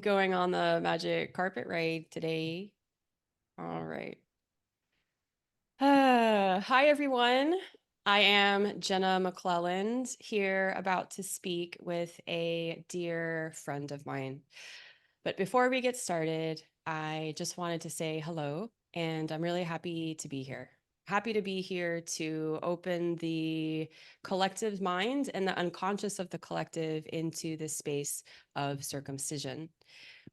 going on the magic carpet ride today. All right. Hi, everyone. I am Jenna McClelland here about to speak with a dear friend of mine. But before we get started, I just wanted to say hello, and I'm really happy to be here. Happy to be here to open the collective mind and the unconscious of the collective into the space of circumcision.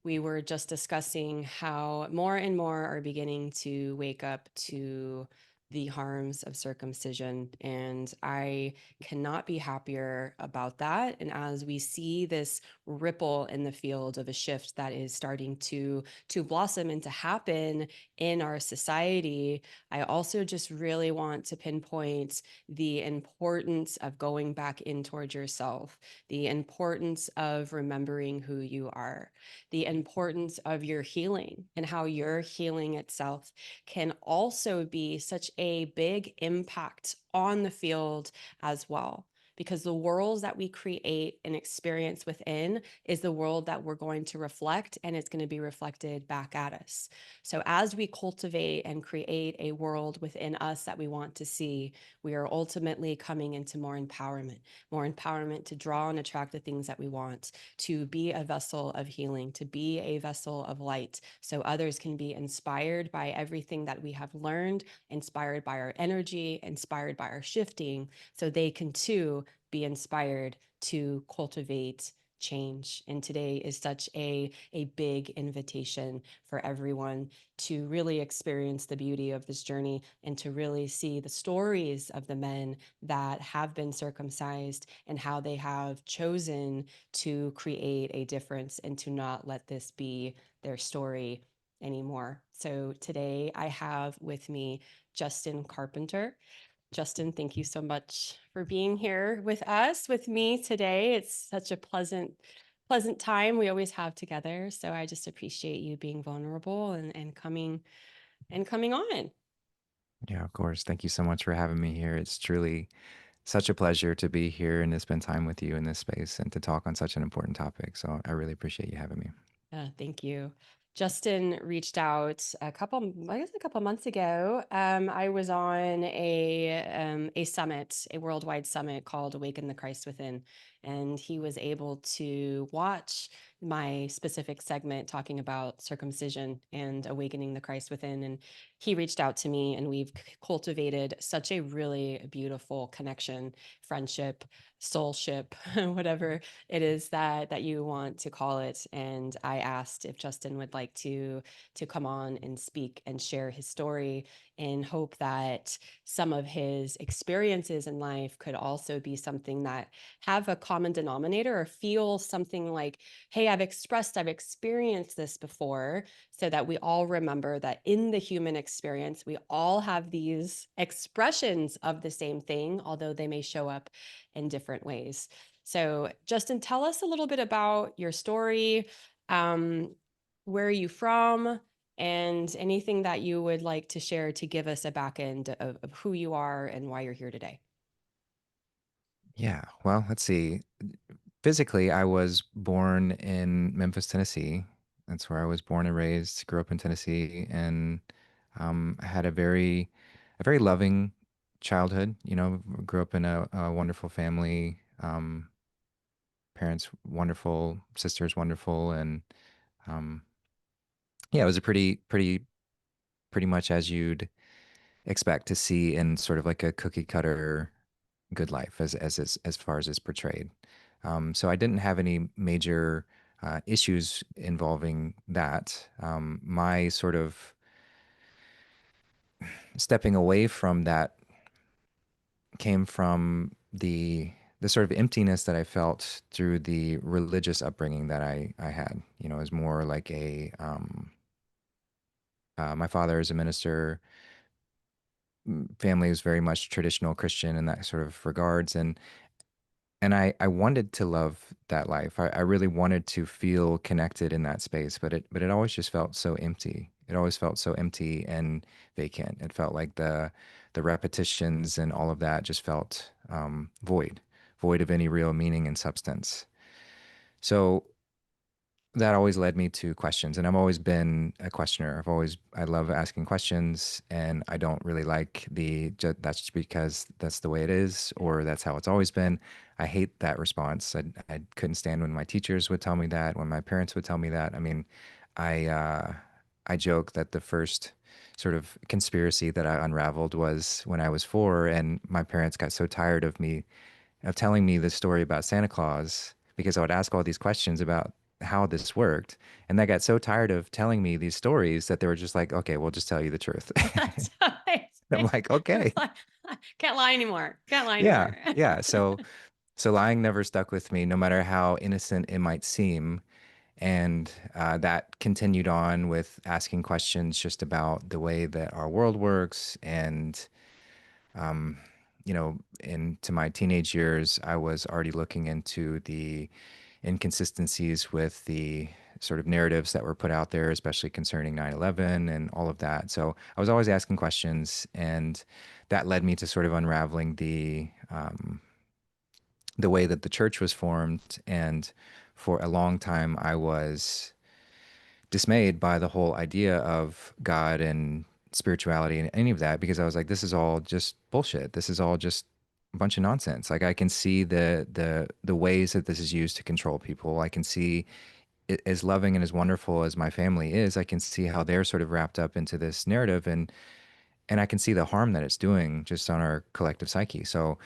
We were just discussing how more and more are beginning to wake up to the harms of circumcision. And I cannot be happier about that. And as we see this ripple in the field of a shift that is starting to blossom and to happen in our society, I also just really want to pinpoint the importance of going back in towards yourself, the importance of remembering who you are, the importance of your healing and how your healing itself can also be such a big impact on the field as well. Because the worlds that we create and experience within is the world that we're going to reflect, and it's going to be reflected back at us. So, as we cultivate and create a world within us that we want to see, we are ultimately coming into more empowerment to draw and attract the things that we want, to be a vessel of healing, to be a vessel of light, so others can be inspired by everything that we have learned, inspired by our energy, inspired by our shifting, so they can too be inspired to cultivate change. And today is such a big invitation for everyone to really experience the beauty of this journey and to really see the stories of the men that have been circumcised and how they have chosen to create a difference and to not let this be their story anymore. So today I have with me Justin Carpenter. Justin, thank you so much for being here with us, with me today. It's such a pleasant time we always have together. So I just appreciate you being vulnerable and coming on. Yeah, of course. Thank you so much for having me here. It's truly such a pleasure to be here and to spend time with you in this space and to talk on such an important topic. So I really appreciate you having me. Thank you. Justin reached out I guess a couple months ago. I was on a summit, a worldwide summit called Awaken the Christ Within, and he was able to watch my specific segment talking about circumcision and awakening the Christ within. And he reached out to me, and we've cultivated such a really beautiful connection, friendship, soulship, whatever it is that you want to call it. And I asked if Justin would like to come on and speak and share his story in hope that some of his experiences in life could also be something that have a common denominator or feel something like, hey, I've experienced this before, so that we all remember that in the human experience, we all have these expressions of the same thing, although they may show up in different ways. So, Justin, tell us a little bit about your story. Where are you from? And anything that you would like to share to give us a back end of who you are and why you're here today. Yeah, well, let's see. Physically, I was born in Memphis, Tennessee. That's where I was born and raised, grew up in Tennessee, and I had a very loving childhood. You know, grew up in a wonderful family. Parents wonderful, sisters wonderful, and um, yeah, it was a pretty much as you'd expect to see in sort of like a cookie cutter good life as far as it's portrayed. So I didn't have any major issues involving that. My sort of stepping away from that came from the sort of emptiness that I felt through the religious upbringing that I had. You know, it was more like my father is a minister. Family was very much traditional Christian in that sort of regards, and I wanted to love that life. I really wanted to feel connected in that space, but it always just felt so empty. It always felt so empty and vacant. It felt like the repetitions and all of that just felt void of any real meaning and substance. So that always led me to questions, and I've always been a questioner. I love asking questions, and I don't really like that's just because that's the way it is, or that's how it's always been. I hate that response. I couldn't stand when my teachers would tell me that, when my parents would tell me that. I mean, I uh, I joke that the first sort of conspiracy that I unraveled was when I was 4, and my parents got so tired of telling me this story about Santa Claus because I would ask all these questions about how this worked. And they got so tired of telling me these stories that they were just like, okay, we'll just tell you the truth. That's right. I'm like, okay. Can't lie anymore. Can't lie Yeah. anymore. Yeah. So lying never stuck with me, no matter how innocent it might seem. And that continued on with asking questions just about the way that our world works. And, um, into my teenage years, I was already looking into the inconsistencies with the sort of narratives that were put out there, especially concerning 9/11 and all of that. So I was always asking questions, and that led me to sort of unraveling the way that the church was formed. And for a long time, I was dismayed by the whole idea of God and spirituality and any of that because I was like, this is all just bullshit. This is all just a bunch of nonsense. Like I can see the ways that this is used to control people. I can see it, as loving and as wonderful as my family is, I can see how they're sort of wrapped up into this narrative, and I can see the harm that it's doing just on our collective psyche. So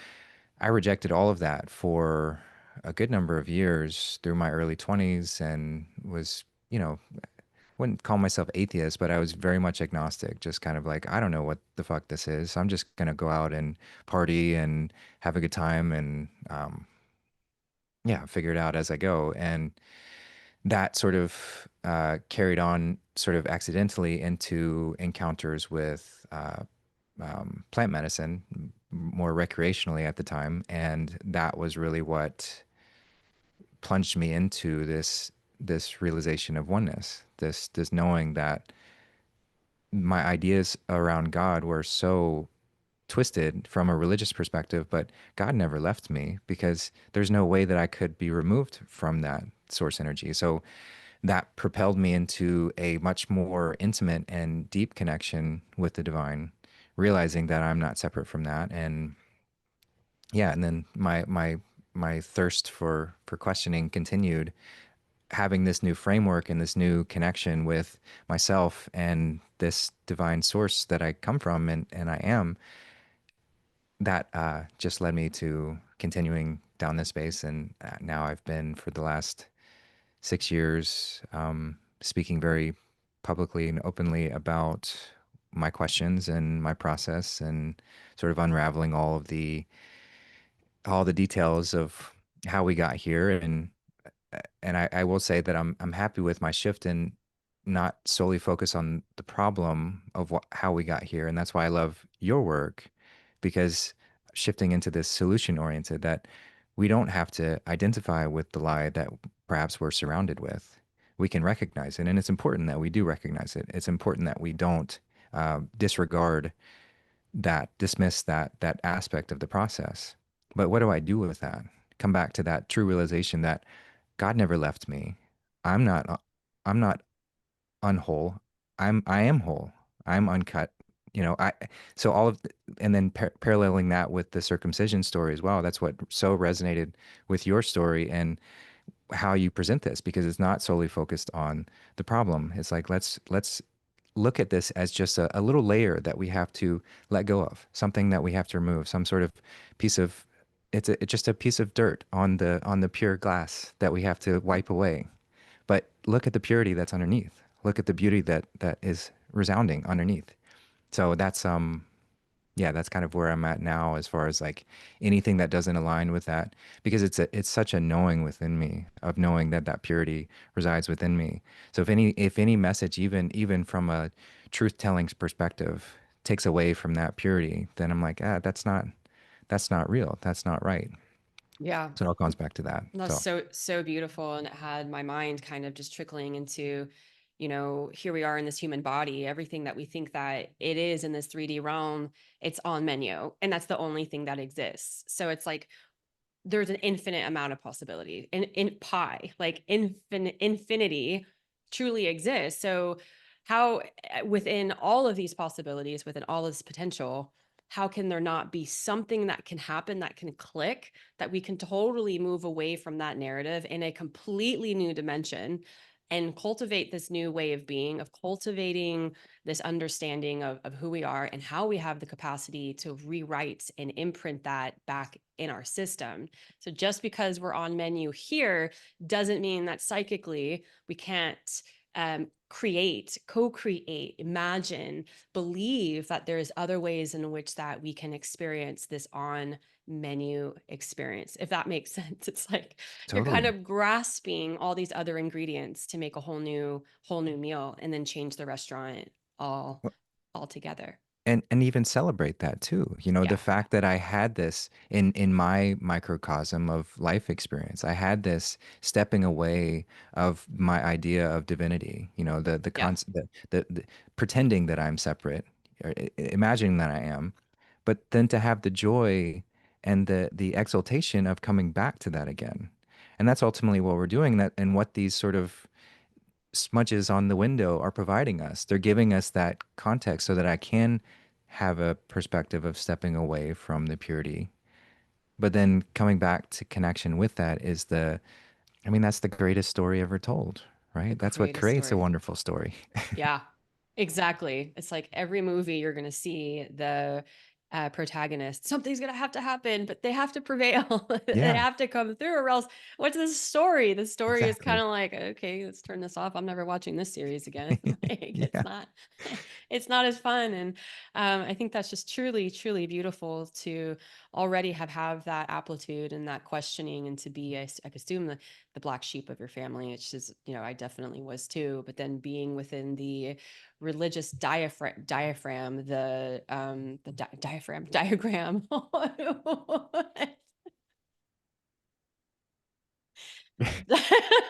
I rejected all of that for a good number of years through my early 20s and was, wouldn't call myself atheist, but I was very much agnostic, just kind of like, I don't know what the fuck this is. I'm just going to go out and party and have a good time and, yeah, figure it out as I go. And that sort of carried on sort of accidentally into encounters with plant medicine, more recreationally at the time. And that was really what plunged me into this realization of oneness, this knowing that my ideas around God were so twisted from a religious perspective, but God never left me because there's no way that I could be removed from that source energy. So that propelled me into a much more intimate and deep connection with the divine, realizing that I'm not separate from that. And yeah, and then my thirst for questioning continued, having this new framework and this new connection with myself and this divine source that I come from and I am, that just led me to continuing down this space. And now I've been for the last 6 years speaking very publicly and openly about my questions and my process and sort of unraveling all the details of how we got here. And I will say that I'm happy with my shift and not solely focus on the problem of how we got here. And that's why I love your work, because shifting into this solution oriented, that we don't have to identify with the lie that perhaps we're surrounded with. We can recognize it, and it's important that we do recognize it. It's important that we don't disregard dismiss that aspect of the process. But what do I do with that? Come back to that true realization that God never left me. I'm not I'm not unwhole. I am whole. I'm uncut. I so all of and then paralleling that with the circumcision story as well. That's what so resonated with your story and how you present this, because it's not solely focused on the problem. It's like let's look at this as just a little layer that we have to let go of, something that we have to remove, some sort of piece of it's just a piece of dirt on the pure glass that we have to wipe away. But look at the purity that's underneath. Look at the beauty that is resounding underneath. So yeah, that's kind of where I'm at now as far as like anything that doesn't align with that, because it's such a knowing within me of knowing that that purity resides within me. So if any message, even from a truth telling perspective, takes away from that purity, then I'm like, that's not real. That's not right. Yeah. So it all comes back to that. That's So so beautiful. And it had my mind kind of just trickling into, here we are in this human body. Everything that we think that it is in this 3D realm, it's on menu. And that's the only thing that exists. So it's like there's an infinite amount of possibility in pi, like infinity truly exists. So how within all of these possibilities, within all of this potential, how can there not be something that can happen, that can click, that we can totally move away from that narrative in a completely new dimension and cultivate this new way of being, of cultivating this understanding of who we are and how we have the capacity to rewrite and imprint that back in our system. So just because we're on menu here doesn't mean that psychically we can't create, co-create, imagine, believe that there's other ways in which that we can experience this on menu experience, if that makes sense. It's like you're kind Totally. of grasping all these other ingredients to make a whole new meal and then change the restaurant all all together. And even celebrate that too. You know, the Yeah. fact that I had this in my microcosm of life experience, I had this stepping away of my idea of divinity. You know, the Yeah. concept, the pretending that I'm separate, or imagining that I am, but then to have the joy and the exaltation of coming back to that again. And that's ultimately what we're doing, that and what these sort of smudges on the window are providing us. They're giving us that context so that I can have a perspective of stepping away from the purity. But then coming back to connection with that is I mean, that's the greatest story ever told, The right? That's what greatest creates a story. wonderful story. Yeah, exactly. It's like every movie you're going to see the protagonist, something's going to have to happen, but they have to prevail. They Yeah, have to come through, or else what's the story? The story is kind exactly. of like, okay, let's turn this off. I'm never watching this series again. Like, it's Yeah, not, it's not as fun. And I think that's just truly, truly beautiful to already have that amplitude and that questioning, and to be, I assume, the black sheep of your family, which is, I definitely was too. But then being within the religious diaphragm, the diaphragm diagram.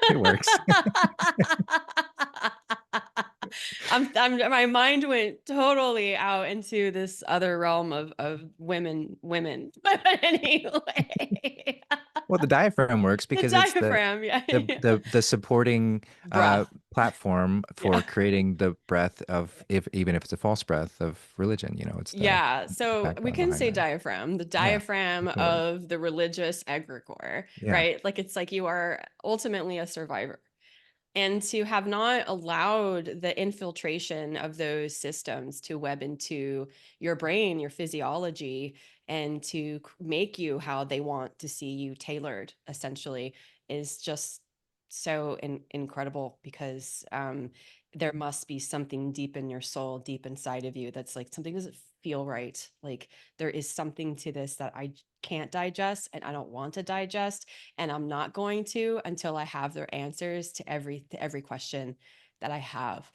it works. My mind went totally out into this other realm of women. But anyway, Well, the diaphragm works the because it's diaphragm, yeah. the supporting Breath. platform for Yeah. creating the breath of, if even if it's a false breath of religion, you know, it's Yeah, the so we backbone can behind say that. diaphragm, the Yeah, diaphragm totally. of the religious egregore, Yeah. right? Like it's like you are ultimately a survivor. And to have not allowed the infiltration of those systems to web into your brain, your physiology, and to make you how they want to see you tailored, essentially, is just so incredible, because there must be something deep in your soul, deep inside of you, that's like, something doesn't feel right. Like there is something to this that I can't digest, and I don't want to digest, and I'm not going to until I have their answers to every question that I have.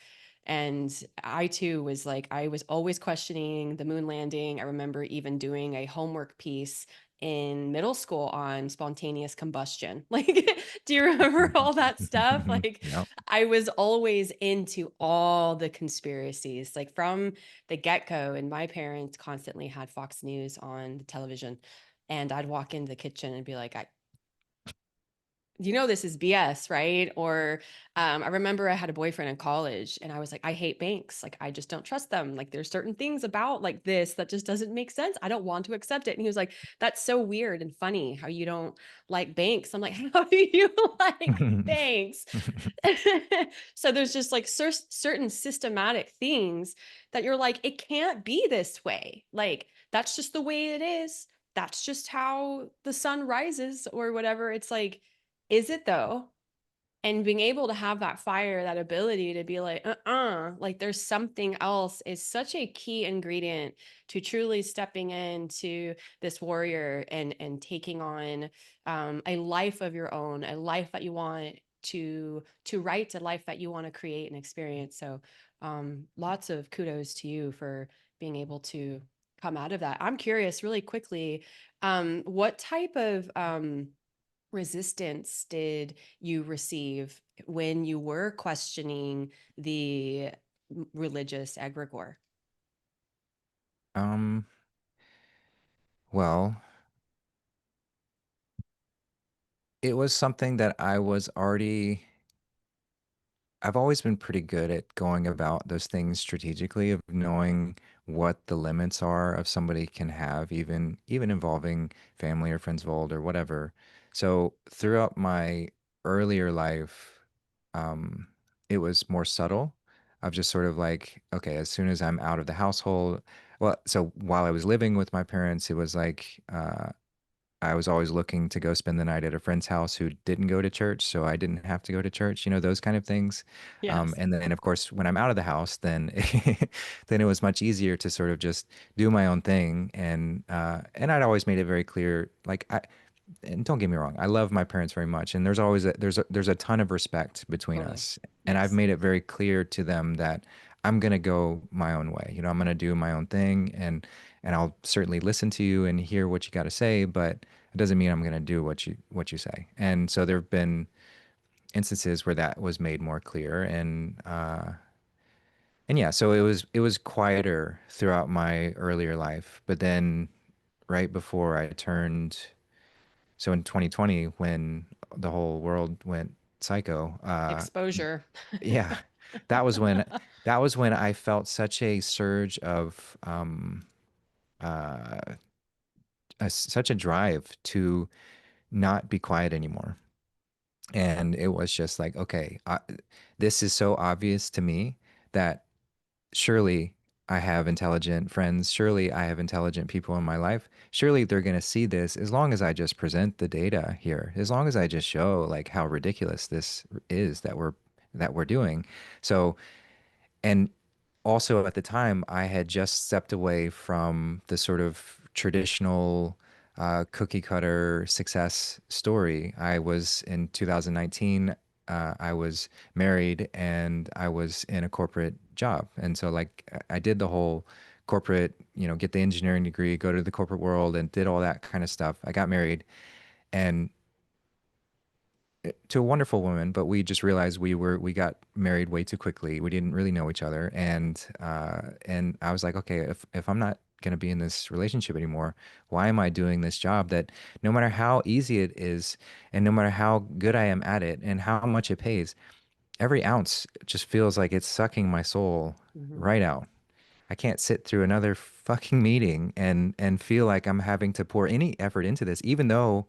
And I too was like, I was always questioning the moon landing. I remember even doing a homework piece in middle school on spontaneous combustion. Like, do you remember all that stuff? Like, Yep. I was always into all the conspiracies, like from the get-go. And my parents constantly had Fox News on the television. And I'd walk into the kitchen and be like, this is BS, right? Or I remember I had a boyfriend in college, and I was like, I hate banks. Like, I just don't trust them. Like, there's certain things about like this that just doesn't make sense. I don't want to accept it. And he was like, that's so weird and funny how you don't like banks. I'm like, how do you like banks? So there's just like certain systematic things that you're like, it can't be this way. Like, that's just the way it is. That's just how the sun rises or whatever. It's like, is it though? And being able to have that fire, that ability to be like, like there's something else, is such a key ingredient to truly stepping into this warrior and taking on a life of your own, a life that you want to write, a life that you want to create and experience. So lots of kudos to you for being able to come out of that. I'm curious really quickly, what type of resistance did you receive when you were questioning the religious egregore? Um, well, it was something that I've always been pretty good at going about those things strategically, of knowing what the limits are of somebody can have, even involving family or friends of old or whatever. So throughout my earlier life, um, it was more subtle of just sort of like, okay, as soon as I'm out of the household, well, so while I was living with my parents, it was like I was always looking to go spend the night at a friend's house who didn't go to church, so I didn't have to go to church, those kind of things. Yes. And then, of course, when I'm out of the house, then then it was much easier to sort of just do my own thing. And I'd always made it very clear, like and don't get me wrong, I love my parents very much, and there's a ton of respect between Totally. us, and I've Yes. made it very clear to them that I'm gonna go my own way. I'm gonna do my own thing, and I'll certainly listen to you and hear what you got to say, but it doesn't mean I'm gonna do what you say. And so there have been instances where that was made more clear, and yeah, so it was quieter throughout my earlier life, but then right before I turned so in 2020, when the whole world went psycho, Exposure. yeah, that was when that was when I felt such a surge of uh, such a drive to not be quiet anymore. And it was just like, okay, this is so obvious to me that surely I have intelligent friends. Surely I have intelligent people in my life. Surely they're going to see this as long as I just present the data here, as long as I just show like how ridiculous this is that we're doing. So, and also at the time, I had just stepped away from the sort of traditional cookie cutter success story. I was in 2019, I was married and I was in a corporate job. And so, like, I did the whole corporate, get the engineering degree, go to the corporate world, and did all that kind of stuff. I got married and to a wonderful woman, but we just realized we got married way too quickly. We didn't really know each other, and I was like, okay, if I'm not gonna be in this relationship anymore, why am I doing this job that no matter how easy it is, and no matter how good I am at it, and how much it pays, every ounce just feels like it's sucking my soul Mhm. right out. I can't sit through another fucking meeting and feel like I'm having to pour any effort into this, even though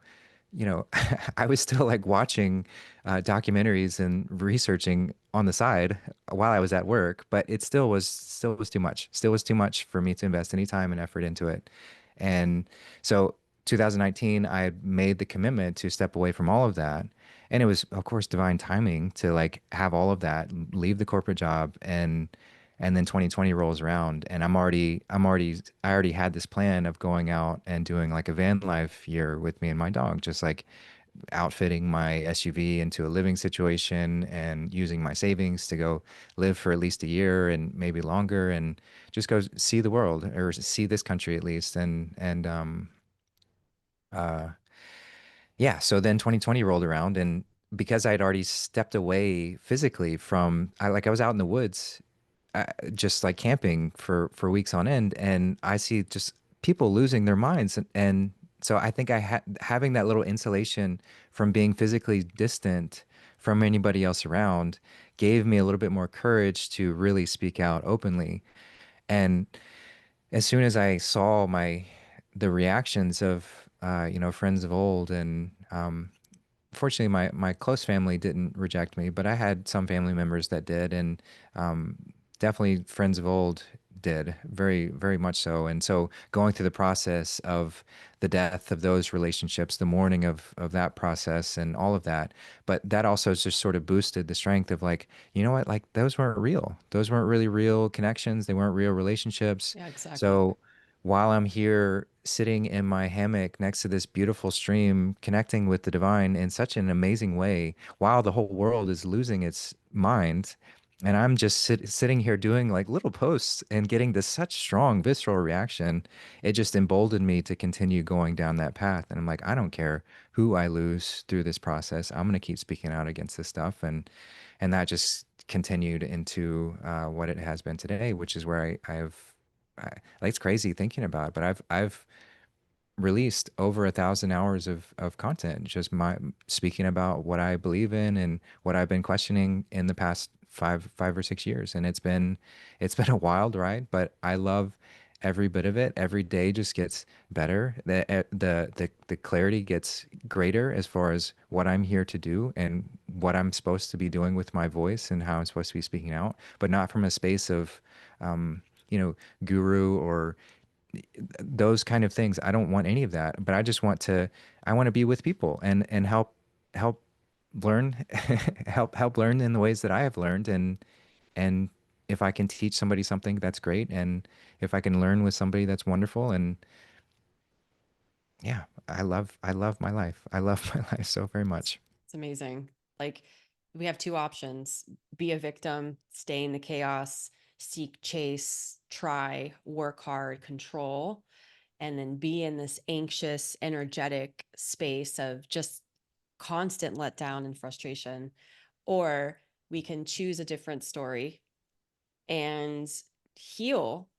I was still like watching documentaries and researching on the side while I was at work, but it still was too much. Still was too much for me to invest any time and effort into it. And so 2019, I made the commitment to step away from all of that. And it was, of course, divine timing to like have all of that, leave the corporate job, and then 2020 rolls around, and I already had this plan of going out and doing like a van life year with me and my dog, just like outfitting my SUV into a living situation and using my savings to go live for at least a year and maybe longer, and just go see the world, or see this country at least. Uh yeah, so then 2020 rolled around, and because I'd already stepped away physically from I was out in the woods, just like camping for weeks on end, and I see just people losing their minds, and so I think having that little insulation from being physically distant from anybody else around gave me a little bit more courage to really speak out openly. And as soon as I saw the reactions of friends of old, and fortunately, my close family didn't reject me, but I had some family members that did, and um, definitely friends of old did, very, very much so. And so going through the process of the death of those relationships, the mourning of that process and all of that, but that also just sort of boosted the strength of like, you know what, like those weren't real. Those weren't really real connections. They weren't real relationships. Yeah, exactly. So while I'm here sitting in my hammock next to this beautiful stream, connecting with the divine in such an amazing way, while the whole world is losing its mind, and I'm just sitting here doing like little posts and getting this such strong visceral reaction, it just emboldened me to continue going down that path. And I'm like, I don't care who I lose through this process. I'm going to keep speaking out against this stuff. And that just continued into what it has been today, which is where I've like, it's crazy thinking about it, but I've released over 1,000 hours of content, just my speaking about what I believe in and what I've been questioning in the past five or 6 years. And it's been a wild ride, but I love every bit of it. Every day just gets better. The clarity gets greater as far as what I'm here to do and what I'm supposed to be doing with my voice and how I'm supposed to be speaking out, but not from a space of um, guru or those kind of things. I don't want any of that, but I want to be with people and help learn help learn in the ways that I have learned, and if I can teach somebody something, that's great, and if I can learn with somebody, that's wonderful. And yeah, I love my life. I love my life so very much. It's amazing. Like we have two options: be a victim, stay in the chaos, seek, chase, try, work hard, control, and then be in this anxious, energetic space of just constant letdown and frustration. Or we can choose a different story and heal,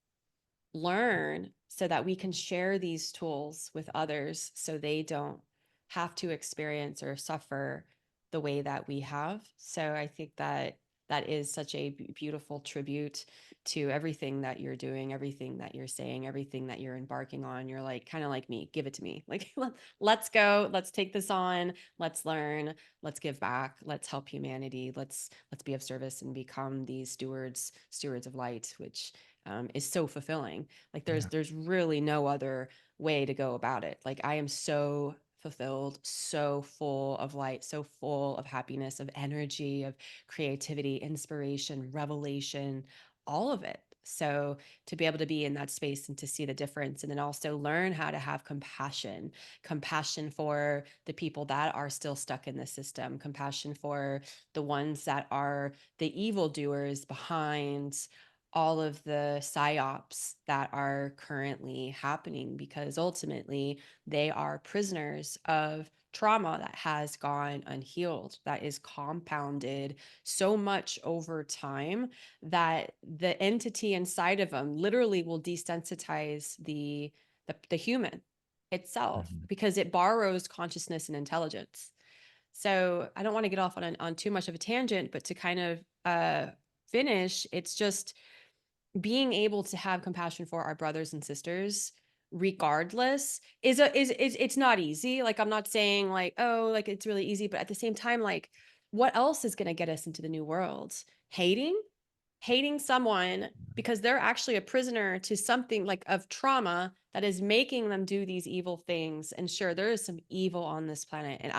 learn, so that we can share these tools with others so they don't have to experience or suffer the way that we have. So I think that that is such a beautiful tribute to everything that you're doing, everything that you're saying, everything that you're embarking on. You're like, kind of like me, give it to me. Like, let's go, let's take this on, let's learn, let's give back, let's help humanity, let's be of service and become these stewards of light, which is so fulfilling. Like Yeah. there's really no other way to go about it. Like I am so fulfilled, so full of light, so full of happiness, of energy, of creativity, inspiration, revelation, all of it. So to be able to be in that space and to see the difference, and then also learn how to have compassion for the people that are still stuck in the system, compassion for the ones that are the evildoers behind all of the psyops that are currently happening, because ultimately they are prisoners of trauma that has gone unhealed, that is compounded so much over time that the entity inside of them literally will desensitize the human itself, Mhm. because it borrows consciousness and intelligence. So I don't want to get off on too much of a tangent, but to kind of finish, it's just being able to have compassion for our brothers and sisters regardless is it's not easy. Like I'm not saying like, oh, like it's really easy, but at the same time, like what else is going to get us into the new world? Hating someone because they're actually a prisoner to something like of trauma that is making them do these evil things. And sure, there is some evil on this planet, and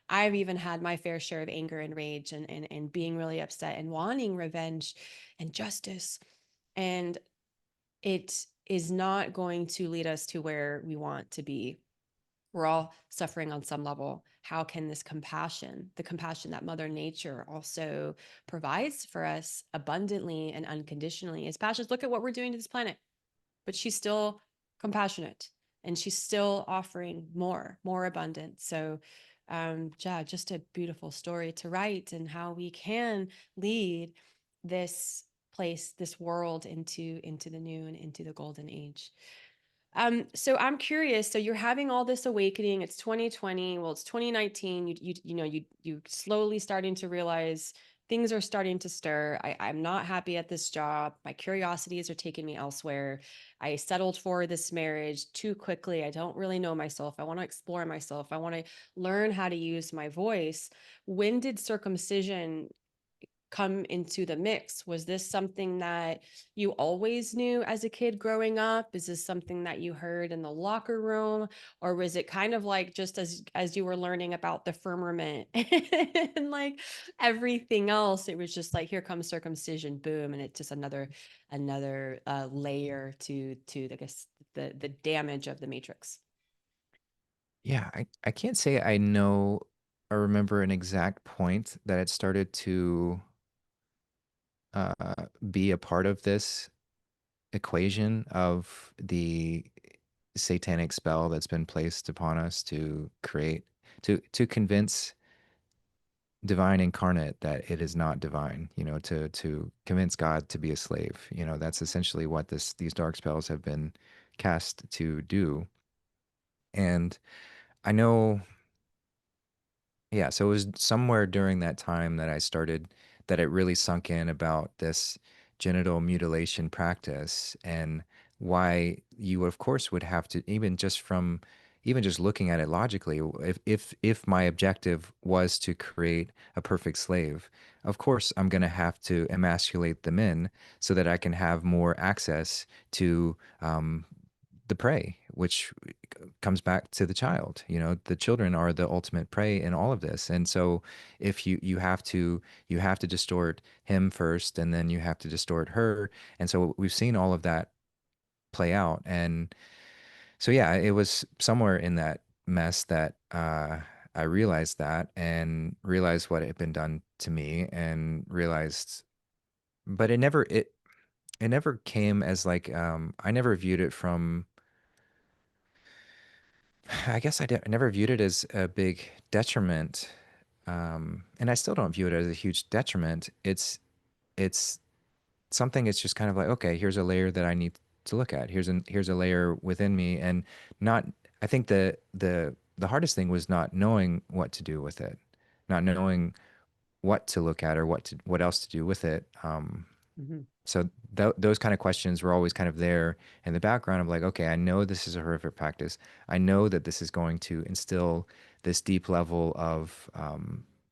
I've even had my fair share of anger and rage and being really upset and wanting revenge and justice. And it is not going to lead us to where we want to be. We're all suffering on some level. How can this compassion, the compassion that Mother Nature also provides for us abundantly and unconditionally, is passions? Look at what we're doing to this planet, but she's still compassionate and she's still offering more abundance. So, yeah, just a beautiful story to write, and how we can lead this place, this world into the new and into the golden age. So I'm curious. So you're having all this awakening. It's 2020. Well, it's 2019. You slowly starting to realize things are starting to stir. I'm not happy at this job. My curiosities are taking me elsewhere. I settled for this marriage too quickly. I don't really know myself. I want to explore myself. I want to learn how to use my voice. When did circumcision come into the mix? Was this something that you always knew as a kid growing up? Is this something that you heard in the locker room, or was it kind of like just as you were learning about the firmament and like everything else, it was just like, here comes circumcision, boom, and it's just another layer to I guess the damage of the matrix. Yeah, I can't say I know or remember an exact point that it started to uh, be a part of this equation of the satanic spell that's been placed upon us to create to convince divine incarnate that it is not divine, to convince God to be a slave. That's essentially what these dark spells have been cast to do. And I know, yeah, so it was somewhere during that time that I started, that it really sunk in about this genital mutilation practice, and why you, of course, would have to, even just looking at it logically, if my objective was to create a perfect slave, of course I'm going to have to emasculate the men so that I can have more access to the prey, which comes back to the child. You know, the children are the ultimate prey in all of this. And so if you have to distort him first, and then you have to distort her. And so we've seen all of that play out. And so yeah, it was somewhere in that mess that I realized that, and realized what had been done to me, and realized, but it never came as like, I never viewed it from, I guess I never viewed it as a big detriment, and I still don't view it as a huge detriment. It's something. It's just kind of like, okay, here's a layer that I need to look at. Here's a layer within me, and not. I think the hardest thing was not knowing what to do with it, not knowing what to look at, or what else to do with it. Hmm. So those kind of questions were always kind of there in the background of like, okay, I know this is a horrific practice. I know that this is going to instill this deep level of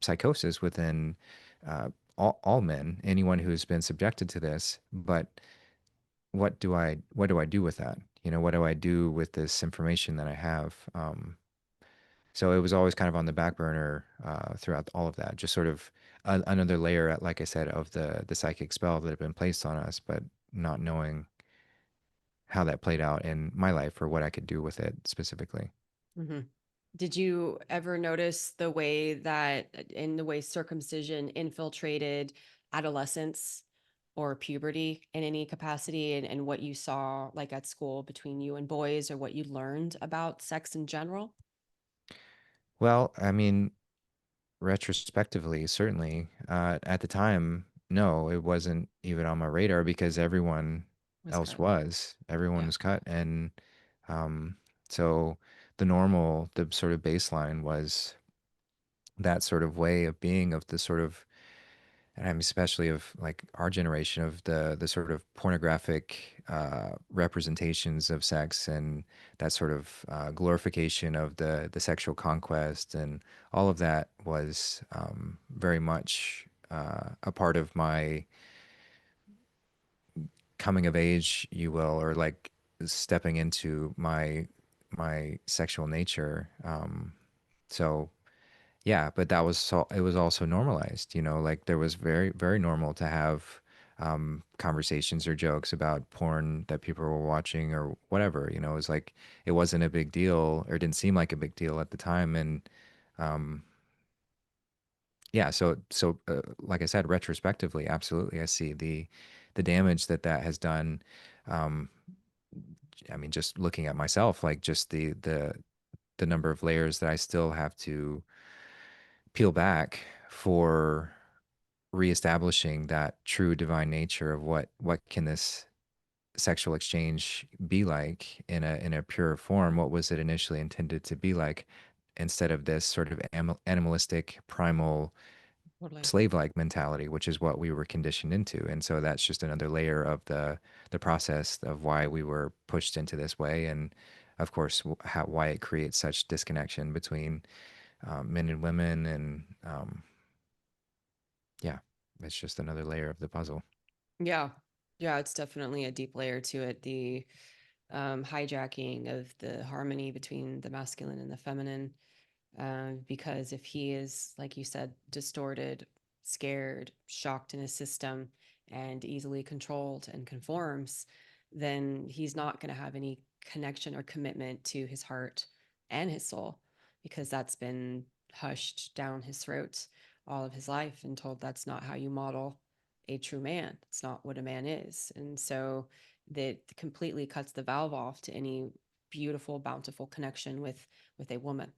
psychosis within all men, anyone who's been subjected to this. But what do I do with that? You know, what do I do with this information that I have? So it was always kind of on the back burner throughout all of that. Just sort of another layer, like I said, of the psychic spell that had been placed on us, but not knowing how that played out in my life, or what I could do with it specifically. Hmm. Did you ever notice the way that, in the way circumcision infiltrated adolescence or puberty in any capacity, and what you saw like at school between you and boys, or what you learned about sex in general? Well, I mean, retrospectively, certainly. At the time, no, it wasn't even on my radar, because everyone Was else cut. was. Everyone Yeah. was cut. And um, so the sort of baseline was that sort of way of being, of the sort of, and I'm especially of like our generation, of the sort of pornographic representations of sex, and that sort of glorification of the sexual conquest, and all of that was very much a part of my coming of age, you will, or like stepping into my sexual nature. So yeah, but it was also normalized, you know, like there was very normal to have conversations or jokes about porn that people were watching, or whatever, you know. It was like, it wasn't a big deal, or didn't seem like a big deal at the time. And um, yeah, like I said, retrospectively, absolutely, I see the damage that that has done. Um, I mean, just looking at myself, like just the number of layers that I still have to peel back for reestablishing that true divine nature of what can this sexual exchange be like in a pure form. What was it initially intended to be like, instead of this sort of animalistic, primal, Totally. slave-like mentality, which is what we were conditioned into. And so that's just another layer of the process of why we were pushed into this way. And of course, why it creates such disconnection between men and women. And yeah, it's just another layer of the puzzle. Yeah. Yeah, it's definitely a deep layer to it. The hijacking of the harmony between the masculine and the feminine. Because if he is, like you said, distorted, scared, shocked in his system, and easily controlled and conforms, then he's not going to have any connection or commitment to his heart and his soul, because that's been hushed down his throat all of his life and told that's not how you model a true man. It's not what a man is. And so that completely cuts the valve off to any beautiful, bountiful connection with a woman.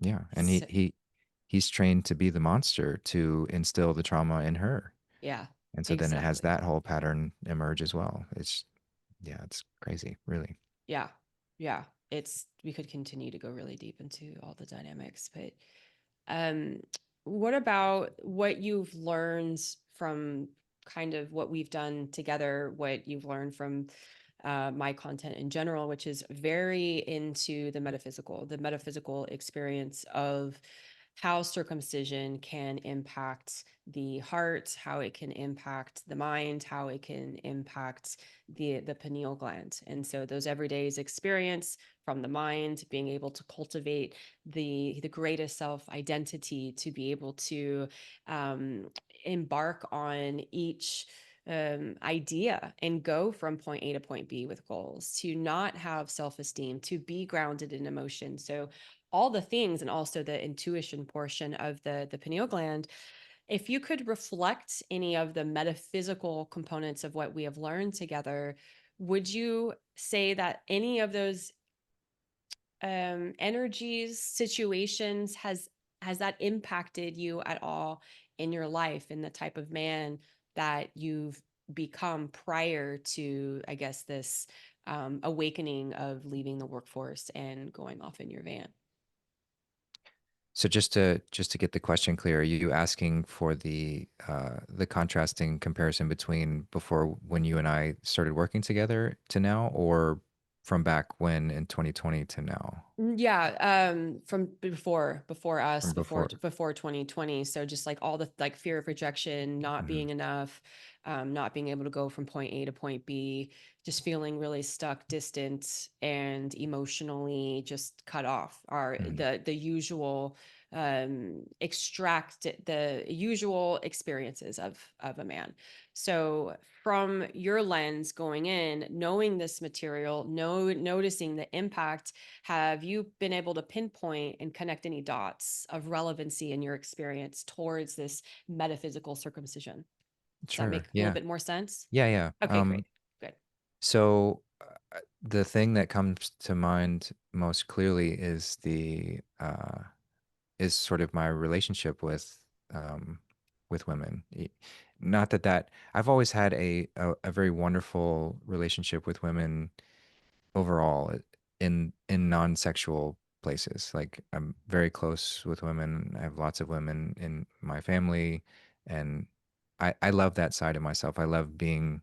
Yeah, and So, he's trained to be the monster, to instill the trauma in her. yeah, And so then it has exactly. that whole pattern emerge as well. It's, yeah, it's crazy, really. Yeah. Yeah. it's we could continue to go really deep into all the dynamics, but um, what about what you've learned from kind of what we've done together, what you've learned from my content in general, which is very into the metaphysical experience of how circumcision can impact the heart, how it can impact the mind, how it can impact the pineal gland. And so those everyday's experience from the mind, being able to cultivate the greatest self identity, to be able to um, embark on each idea and go from point A to point B with goals, to not have self esteem, to be grounded in emotion. So all the things, and also the intuition portion of the pineal gland. If you could reflect any of the metaphysical components of what we have learned together, would you say that any of those energies, situations, has that impacted you at all in your life, in the type of man that you've become prior to, I guess, this awakening of leaving the workforce and going off in your van? So just to get the question clear, are you asking for the contrasting comparison between before when you and I started working together to now, or from back when in 2020 to now? Yeah, from before us, From before. before 2020. So just like all the like fear of rejection, not Mhm. being enough, not being able to go from point A to point B, just feeling really stuck, distant, and emotionally just cut off. Are Mhm. the usual extract the usual experiences of a man. So from your lens going in, knowing this material, noticing the impact, have you been able to pinpoint and connect any dots of relevancy in your experience towards this metaphysical circumcision? Does that make Sure. a little Yeah. bit more sense? Yeah, yeah. Okay, great. Good. So the thing that comes to mind most clearly is the is sort of my relationship with women. Not that I've always had a very wonderful relationship with women overall, in non-sexual places. Like I'm very close with women. I have lots of women in my family, and I love that side of myself. I love being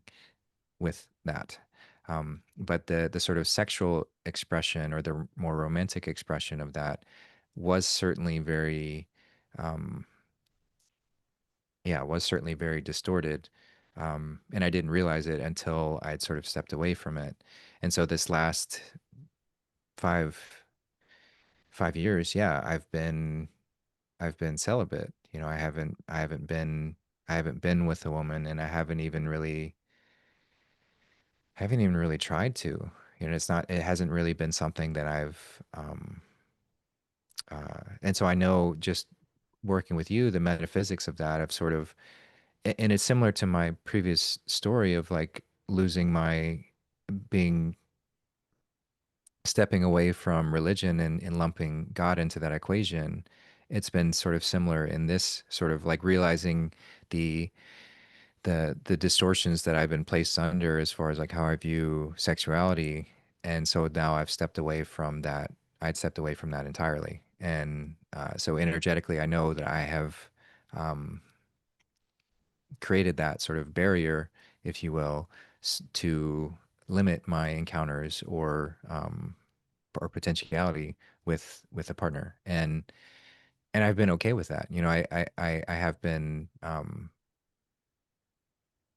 with that. But the sort of sexual expression, or the more romantic expression of that, was certainly very, um, yeah, was certainly very distorted. And I didn't realize it until I'd sort of stepped away from it. And so this last five 5 years, yeah, I've been celibate. You know, I haven't been with a woman, and I haven't even really tried to. You know, it hasn't really been something that and so I know, just working with you, the metaphysics of that, of sort of, and it's similar to my previous story of like losing my being stepping away from religion and lumping God into that equation. It's been sort of similar in this, sort of like realizing the the distortions that I've been placed under as far as like how I view sexuality. And so now I've stepped away from that. I'd stepped away from that entirely. And so energetically, I know that I have um, created that sort of barrier, if you will, to limit my encounters, or potentiality with a partner. And I've been okay with that. You know, I have been,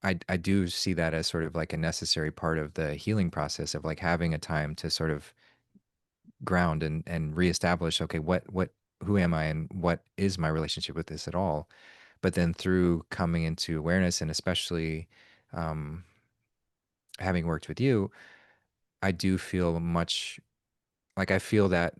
I do see that as sort of like a necessary part of the healing process, of like having a time to sort of ground and reestablish, okay, who am I, and what is my relationship with this at all? But then through coming into awareness, and especially um, having worked with you, I do feel much like I feel that,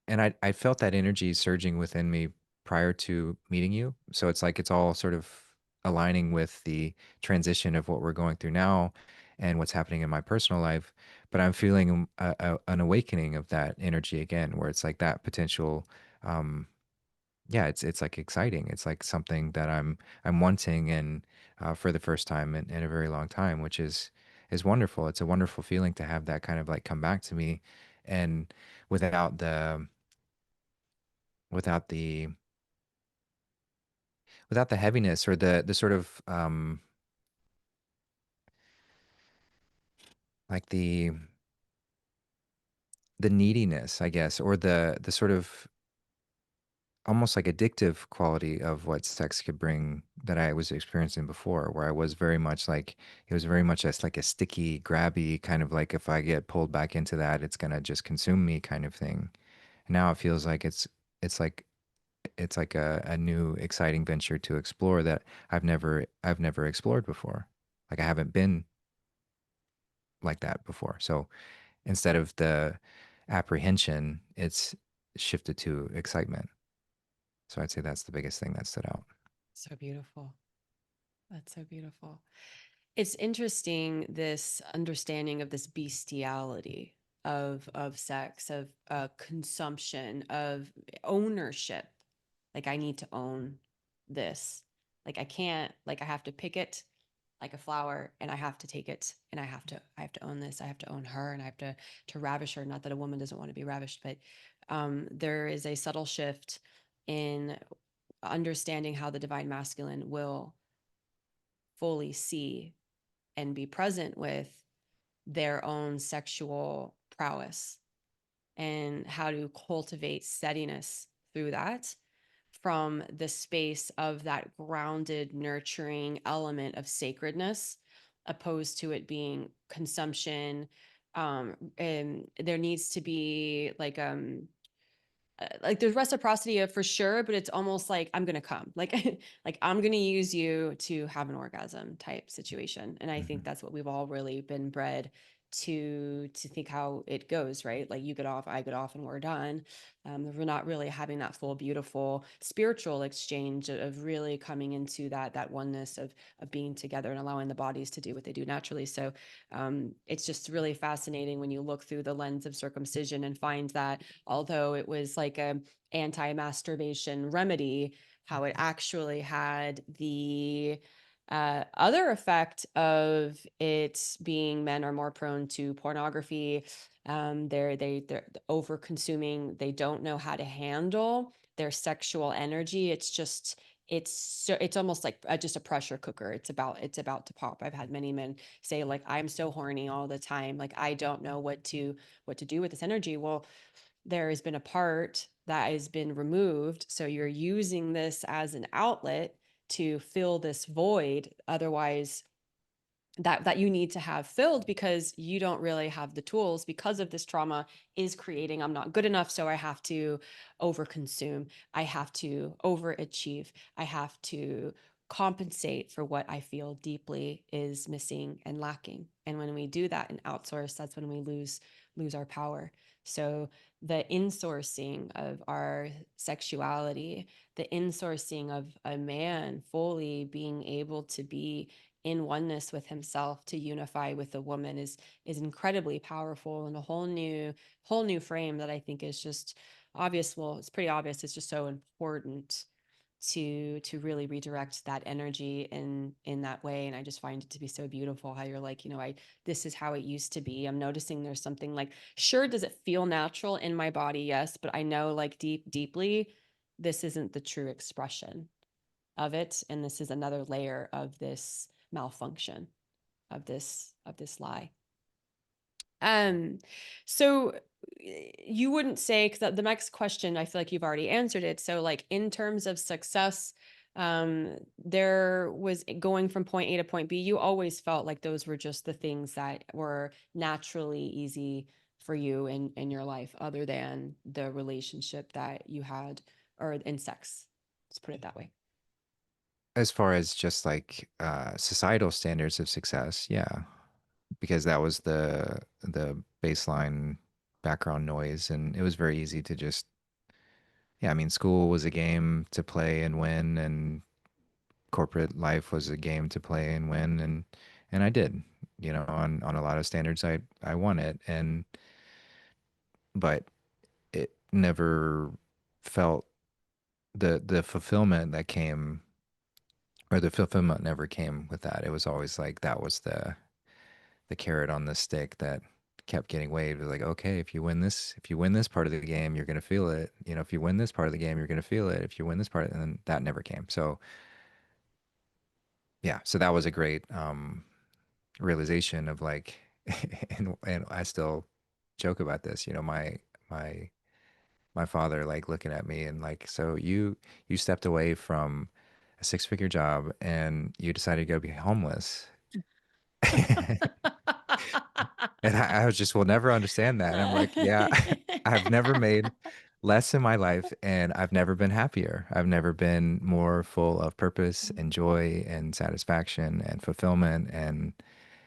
and I felt that energy surging within me prior to meeting you. So it's like it's all sort of aligning with the transition of what we're going through now and what's happening in my personal life. But I'm feeling an awakening of that energy again, where it's like that potential. Um, yeah, it's like exciting. It's like something that I'm wanting, and for the first time in a very long time, which is wonderful. It's a wonderful feeling to have that kind of like come back to me. and without without the without the heaviness or the sort of like the neediness, I guess, or the sort of almost like addictive quality of what sex could bring that I was experiencing before, where I was very much like it was very much as like a sticky, grabby kind of like if I get pulled back into that, it's gonna just consume me kind of thing. And now it feels like it's like it's like a new exciting venture to explore that I've never explored before. Like I haven't been like that before. So instead of the apprehension, it's shifted to excitement. So I'd say that's the biggest thing that stood out. So beautiful. That's so beautiful. It's interesting, this understanding of this bestiality of sex, of consumption, of ownership. Like I need to own this. Like I can't, like I have to pick it like a flower and I have to take it and I have to own this. I have to own her and I have to ravish her. Not that a woman doesn't want to be ravished, but there is a subtle shift in understanding how the divine masculine will fully see and be present with their own sexual prowess and how to cultivate steadiness through that from the space of that grounded, nurturing element of sacredness, opposed to it being consumption. And there needs to be like there's reciprocity of for sure, but it's almost like I'm gonna come, like like I'm gonna use you to have an orgasm type situation. And I think Hmm. that's what we've all really been bred to think how it goes, right? Like you get off, I get off, and we're done. We're not really having that full, beautiful spiritual exchange of really coming into that oneness of being together and allowing the bodies to do what they do naturally. So it's just really fascinating when you look through the lens of circumcision and find that although it was like a anti-masturbation remedy, how it actually had the other effect of it being men are more prone to pornography. They're over consuming. They don't know how to handle their sexual energy. It's almost like just a pressure cooker. It's about to pop. I've had many men say like I'm so horny all the time. Like I don't know what to do with this energy. Well, there has been a part that has been removed. So you're using this as an outlet to fill this void. Otherwise, that you need to have filled because you don't really have the tools because of this trauma is creating I'm not good enough, so I have to overconsume, I have to overachieve, I have to compensate for what I feel deeply is missing and lacking. And when we do that and outsource, that's when we lose our power. So the insourcing of our sexuality, the insourcing of a man fully being able to be in oneness with himself to unify with the woman is incredibly powerful and a whole new frame that I think is just obvious. Well, it's pretty obvious. It's just so important to really redirect that energy in that way. And I just find it to be so beautiful how you're like, I this is how it used to be. I'm noticing there's something like, sure, does it feel natural in my body? Yes, but I know like deeply this isn't the true expression of it, and this is another layer of this malfunction of this lie. um so you wouldn't say, because the next question I feel like you've already answered it, so like in terms of success, there was going from point A to point B, you always felt like those were just the things that were naturally easy for you in your life, other than the relationship that you had, or in sex, let's put it that way. As far as just like societal standards of success, yeah, because that was the baseline background noise, and it was very easy to just yeah. I mean, school was a game to play and win, and corporate life was a game to play and win, and I did, on a lot of standards, I won it, and but it never felt the fulfillment that came or the fulfillment never came with that. It was always like that was the carrot on the stick that kept getting waived. It was like, okay, if you win this part of the game, you're gonna feel it. You know, if you win this part of the game, you're gonna feel it. If you win this part, and then that never came. So yeah, so that was a great realization of like, and I still joke about this. You know, my my father like looking at me and like, so you stepped away from a six-figure job and you decided to go be homeless. And I was just will never understand that. And I'm like, yeah, I've never made less in my life and I've never been happier. I've never been more full of purpose and joy and satisfaction and fulfillment. And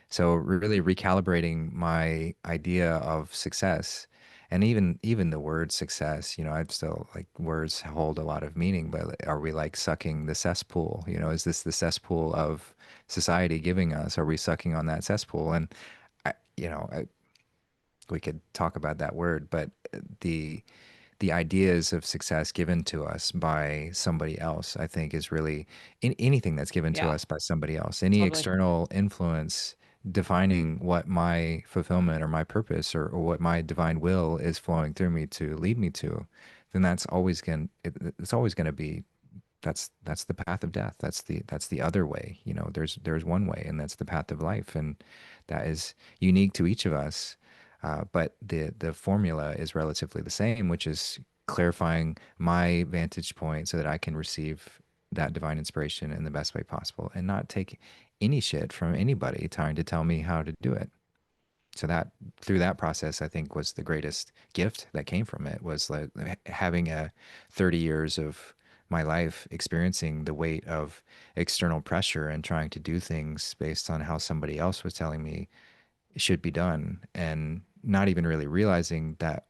so really recalibrating my idea of success and even the word success, you know, I'd still like words hold a lot of meaning, but are we like sucking the cesspool? You know, is this the cesspool of society giving us? Are we sucking on that cesspool? And you know, we could talk about that word, but the the ideas of success given to us by somebody else, I think, is really anything that's given to Yeah, us by somebody else, any totally. external influence defining what my fulfillment or my purpose or what my divine will is flowing through me to lead me to, then it's always going to be that's the path of death. That's the other way. You know, there's one way, and that's the path of life, and that is unique to each of us. But the formula is relatively the same, which is clarifying my vantage point so that I can receive that divine inspiration in the best way possible, and not take any shit from anybody trying to tell me how to do it. So that through that process, I think was the greatest gift that came from it was like having a 30 years of my life experiencing the weight of external pressure and trying to do things based on how somebody else was telling me it should be done and not even really realizing that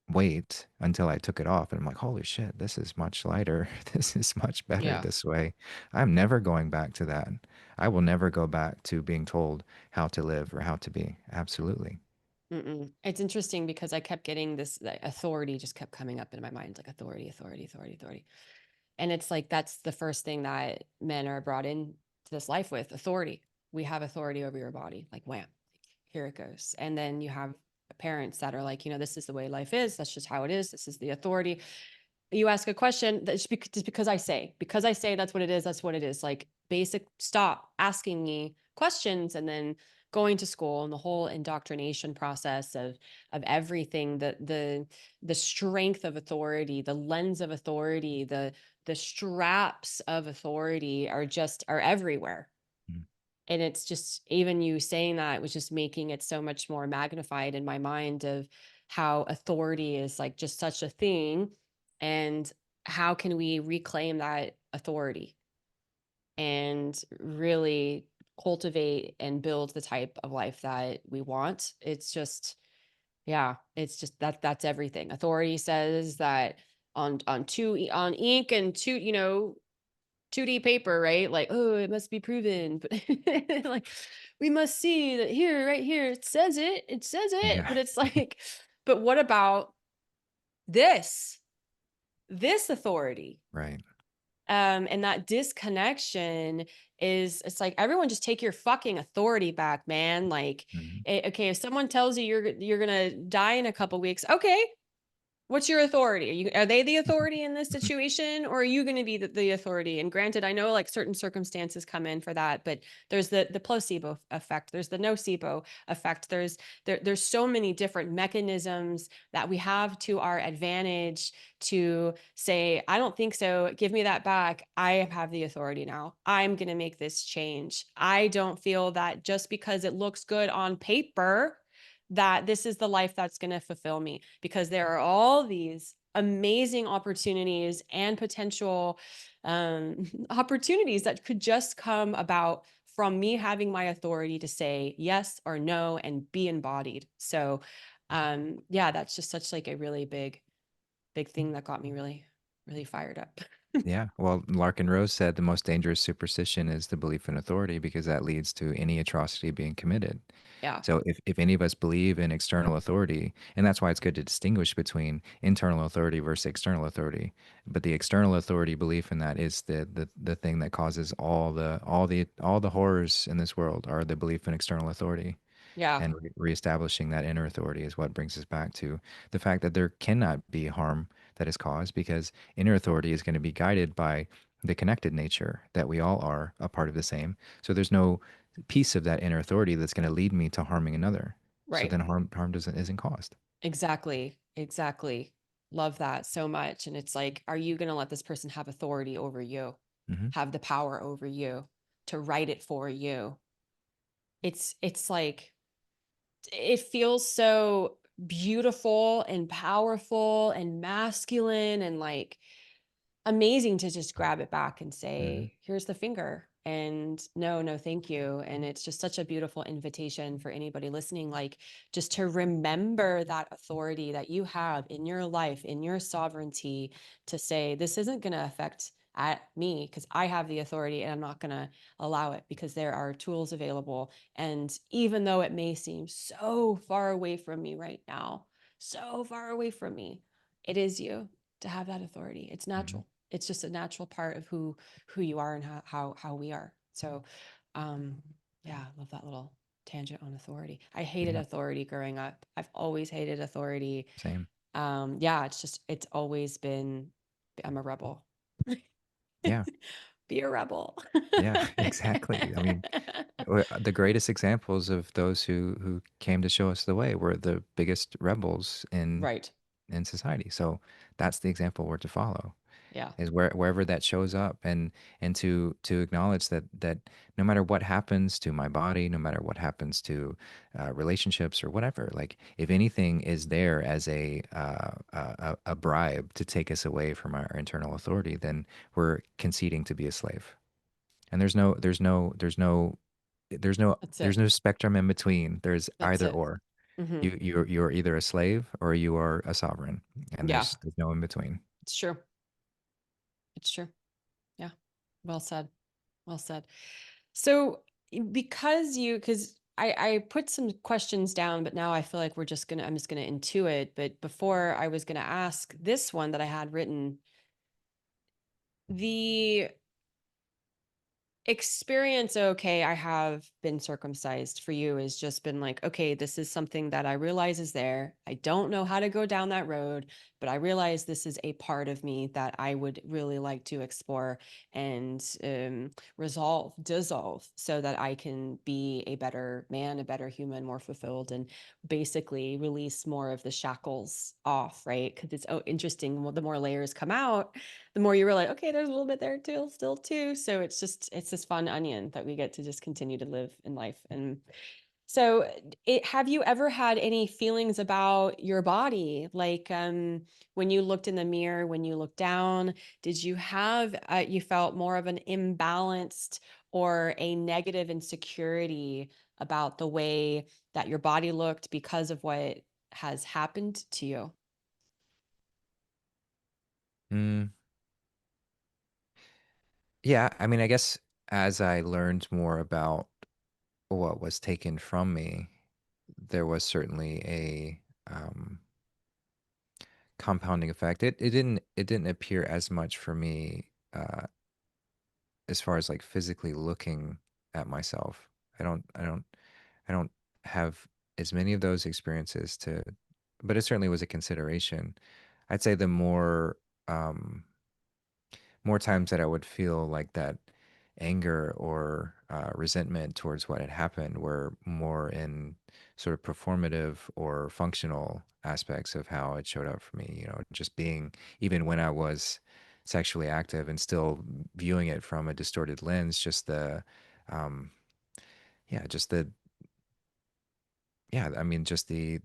weight until I took it off. And I'm like, holy shit, this is much lighter. This is much better Yeah. this way. I'm never going back to that. I will never go back to being told how to live or how to be. Absolutely. Mm-mm. It's interesting because I kept getting this like, authority just kept coming up in my mind, like authority, authority, authority, authority. And it's like that's the first thing that men are brought in to this life with authority. We have authority over your body, like wham, here it goes. And then you have parents that are like, you know, this is the way life is. That's just how it is. This is the authority. You ask a question that's just because I say that's what it is, that's what it is. Like basic, stop asking me questions and then going to school and the whole indoctrination process of everything, the strength of authority, the lens of authority, the straps of authority are everywhere. Mm. And it's just even you saying that was just making it so much more magnified in my mind of how authority is like just such a thing, and how can we reclaim that authority and really cultivate and build the type of life that we want. It's just, yeah, it's just that's everything. Authority says that on ink and two, you know, 2D paper, right? Like, oh, it must be proven. But like, we must see that here, right here, it says it. Yeah. But it's like, but what about this, this authority? Right. And that disconnection is, it's like, everyone just take your fucking authority back, man. Like, Mhm. okay, if someone tells you you're gonna die in a couple weeks, okay, what's your authority? Are they the authority in this situation, or are you going to be the authority? And granted, I know like certain circumstances come in for that, but there's the placebo effect, there's the nocebo effect, there's so many different mechanisms that we have to our advantage to say, I don't think so, give me that back. I have the authority now. I'm going to make this change. I don't feel that just because it looks good on paper that this is the life that's going to fulfill me, because there are all these amazing opportunities and potential opportunities that could just come about from me having my authority to say yes or no and be embodied. So yeah, that's just such like a really big thing that got me really really fired up. Yeah. Well, Larkin Rose said the most dangerous superstition is the belief in authority because that leads to any atrocity being committed. Yeah. So if any of us believe in external authority, and that's why it's good to distinguish between internal authority versus external authority. But the external authority belief in that is the thing that causes all the horrors in this world are the belief in external authority. Yeah. and reestablishing that inner authority is what brings us back to the fact that there cannot be harm that is caused, because inner authority is going to be guided by the connected nature that we all are a part of the same. So there's no piece of that inner authority that's going to lead me to harming another. So Right. then harm doesn't isn't caused. Exactly. Exactly. Love that so much. And it's like, are you going to let this person have authority over you, Hmm. have the power over you to write it for you? It's like, it feels so beautiful and powerful and masculine and like amazing to just grab it back and Hmm. say, here's the finger. And no, no, thank you. And it's just such a beautiful invitation for anybody listening, like just to remember that authority that you have in your life, in your sovereignty, to say, this isn't going to affect at me because I have the authority and I'm not going to allow it because there are tools available. And even though it may seem so far away from me right now, so far away from me, it is you to have that authority. It's Hmm. natural. It's just a natural part of who you are and how we are. So um yeah, I love that little tangent on authority. I hated Yeah. authority growing up. I've always hated authority. Same. Yeah, it's always been, I'm a rebel. Yeah. Be a rebel. Yeah. Exactly. I mean, the greatest examples of those who came to show us the way were the biggest rebels Right. in society. So that's the example we're to follow, Yeah. is wherever that shows up, and to acknowledge that no matter what happens to my body, no matter what happens to relationships or whatever, like if anything is there as a bribe to take us away from our internal authority, then we're conceding to be a slave. And That's there's it. no spectrum in between. There's That's either it. or. Hmm. You're either a slave or you are a sovereign, and Yeah, there's no in between. it's true. It's true. Yeah. Well said. Well said. So because I put some questions down, but now I feel like I'm just gonna intuit. But before I was gonna ask this one that I had written, the experience, okay, I have been circumcised, for you has just been like, okay, this is something that I realize is there. I don't know how to go down that road, but I realize this is a part of me that I would really like to explore and dissolve so that I can be a better man, a better human, more fulfilled, and basically release more of the shackles off, right? Because it's, oh, interesting, well, the more layers come out, the more you realize, okay, there's a little bit there too, still too. So it's this fun onion that we get to just continue to live in life. And so have you ever had any feelings about your body? Like when you looked in the mirror, when you looked down, did you have, you felt more of an imbalanced or a negative insecurity about the way that your body looked because of what has happened to you? Mm, yeah, I mean, I guess as I learned more about what was taken from me, there was certainly a compounding effect. It didn't appear as much for me as far as like physically looking at myself. I don't have as many of those experiences to, but it certainly was a consideration. I'd say the more times that I would feel like that anger or resentment towards what had happened were more in sort of performative or functional aspects of how it showed up for me. Just being, even when I was sexually active and still viewing it from a distorted lens, just um, yeah, just the, yeah, I mean, just the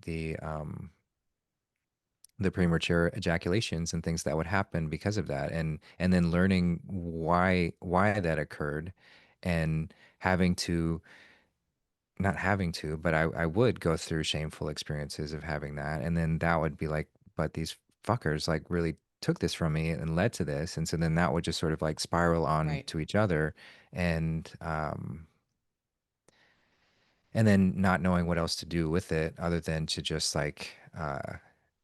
premature ejaculations and things that would happen because of that, and then learning why that occurred, and having to, not having to, but I would go through shameful experiences of having that, and then that would be like, but these fuckers like really took this from me and led to this, and so then that would just sort of like spiral on Right. to each other, and then not knowing what else to do with it other than to just like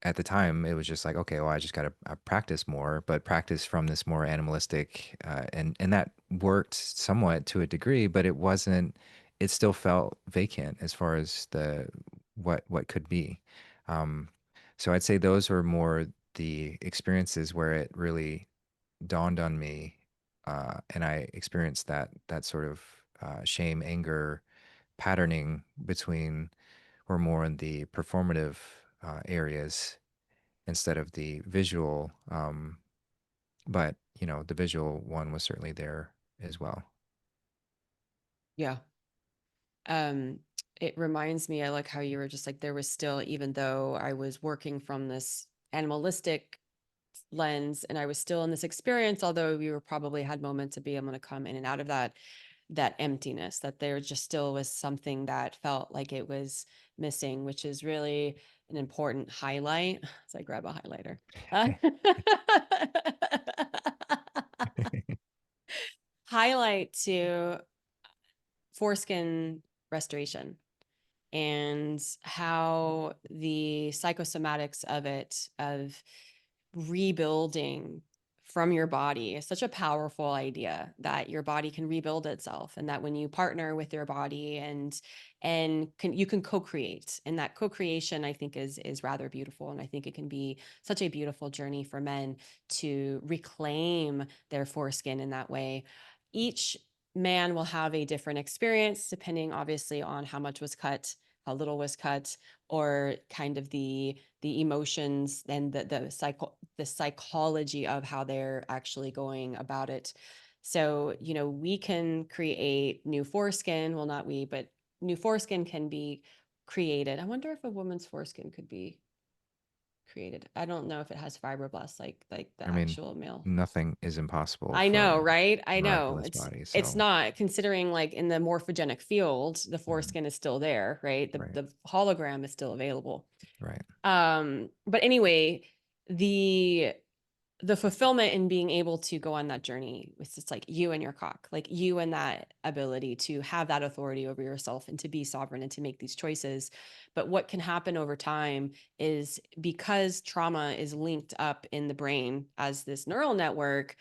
at the time it was just like, okay, well, I just got to practice more, but practice from this more animalistic and that worked somewhat to a degree, but it wasn't it still felt vacant as far as the what could be. Um, so I'd say those were more the experiences where it really dawned on me, and I experienced that sort of shame, anger, patterning between were more in the performative areas instead of the visual. But the visual one was certainly there as well. Yeah. Um, it reminds me, I like how you were just like, there was still, even though I was working from this animalistic lens and I was still in this experience, although we were probably had moments to be able to come in and out of that emptiness, that there just still was something that felt like it was missing, which is really an important highlight. So I grab a highlighter. Highlight to foreskin restoration and how the psychosomatics of it, of rebuilding from your body, is such a powerful idea that your body can rebuild itself, and that when you partner with your body you can co-create, and that co-creation I think is rather beautiful, and I think it can be such a beautiful journey for men to reclaim their foreskin in that way. Each man will have a different experience depending obviously on how much was cut, how little was cut, or kind of the emotions and the psychology of how they're actually going about it. So, we can create new foreskin. Well, not we, but new foreskin can be created. I wonder if a woman's foreskin could be created. I don't know if it has fibroblasts like the I mean, actual male. nothing is impossible I for know, right? a I know. miraculous It's body. it's So, not, considering like in the morphogenic field, the mhm, foreskin is still there, right? The right, the hologram is still available. right. But anyway, the the fulfillment in being able to go on that journey, it's just like you and your cock, like you and that ability to have that authority over yourself and to be sovereign and to make these choices. But what can happen over time is, because trauma is linked up in the brain as this neural network,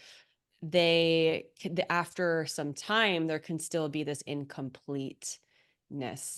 after some time there can still be this incompleteness.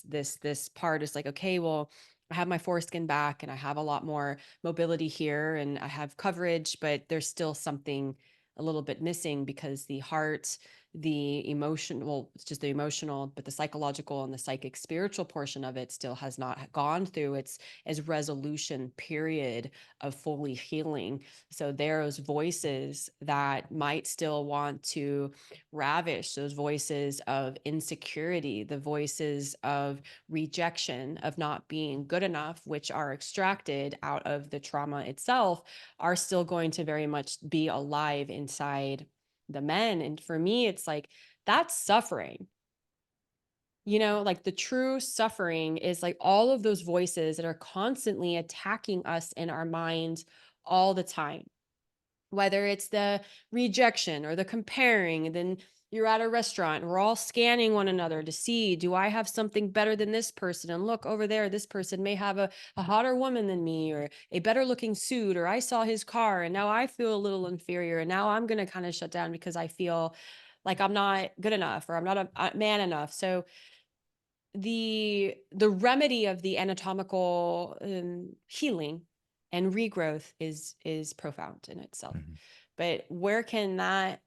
This part is like, okay, well, I have my foreskin back and I have a lot more mobility here and I have coverage, but there's still something a little bit missing, because the heart, the emotion, well, it's just the emotional, but the psychological and the psychic spiritual portion of it still has not gone through its resolution period of fully healing. So there's voices that might still want to ravish, those voices of insecurity, the voices of rejection, of not being good enough, which are extracted out of the trauma itself, are still going to very much be alive inside the men. And for me, it's like, that's suffering. Like the true suffering is like all of those voices that are constantly attacking us in our minds all the time, whether it's the rejection or the comparing. And then you're at a restaurant and we're all scanning one another to see, do I have something better than this person? And look over there, this person may have a hotter woman than me, or a better looking suit, or I saw his car and now I feel a little inferior. And now I'm going to kind of shut down because I feel like I'm not good enough, or I'm not a man enough. So the remedy of the anatomical healing and regrowth is profound in itself. Mhm. But where can that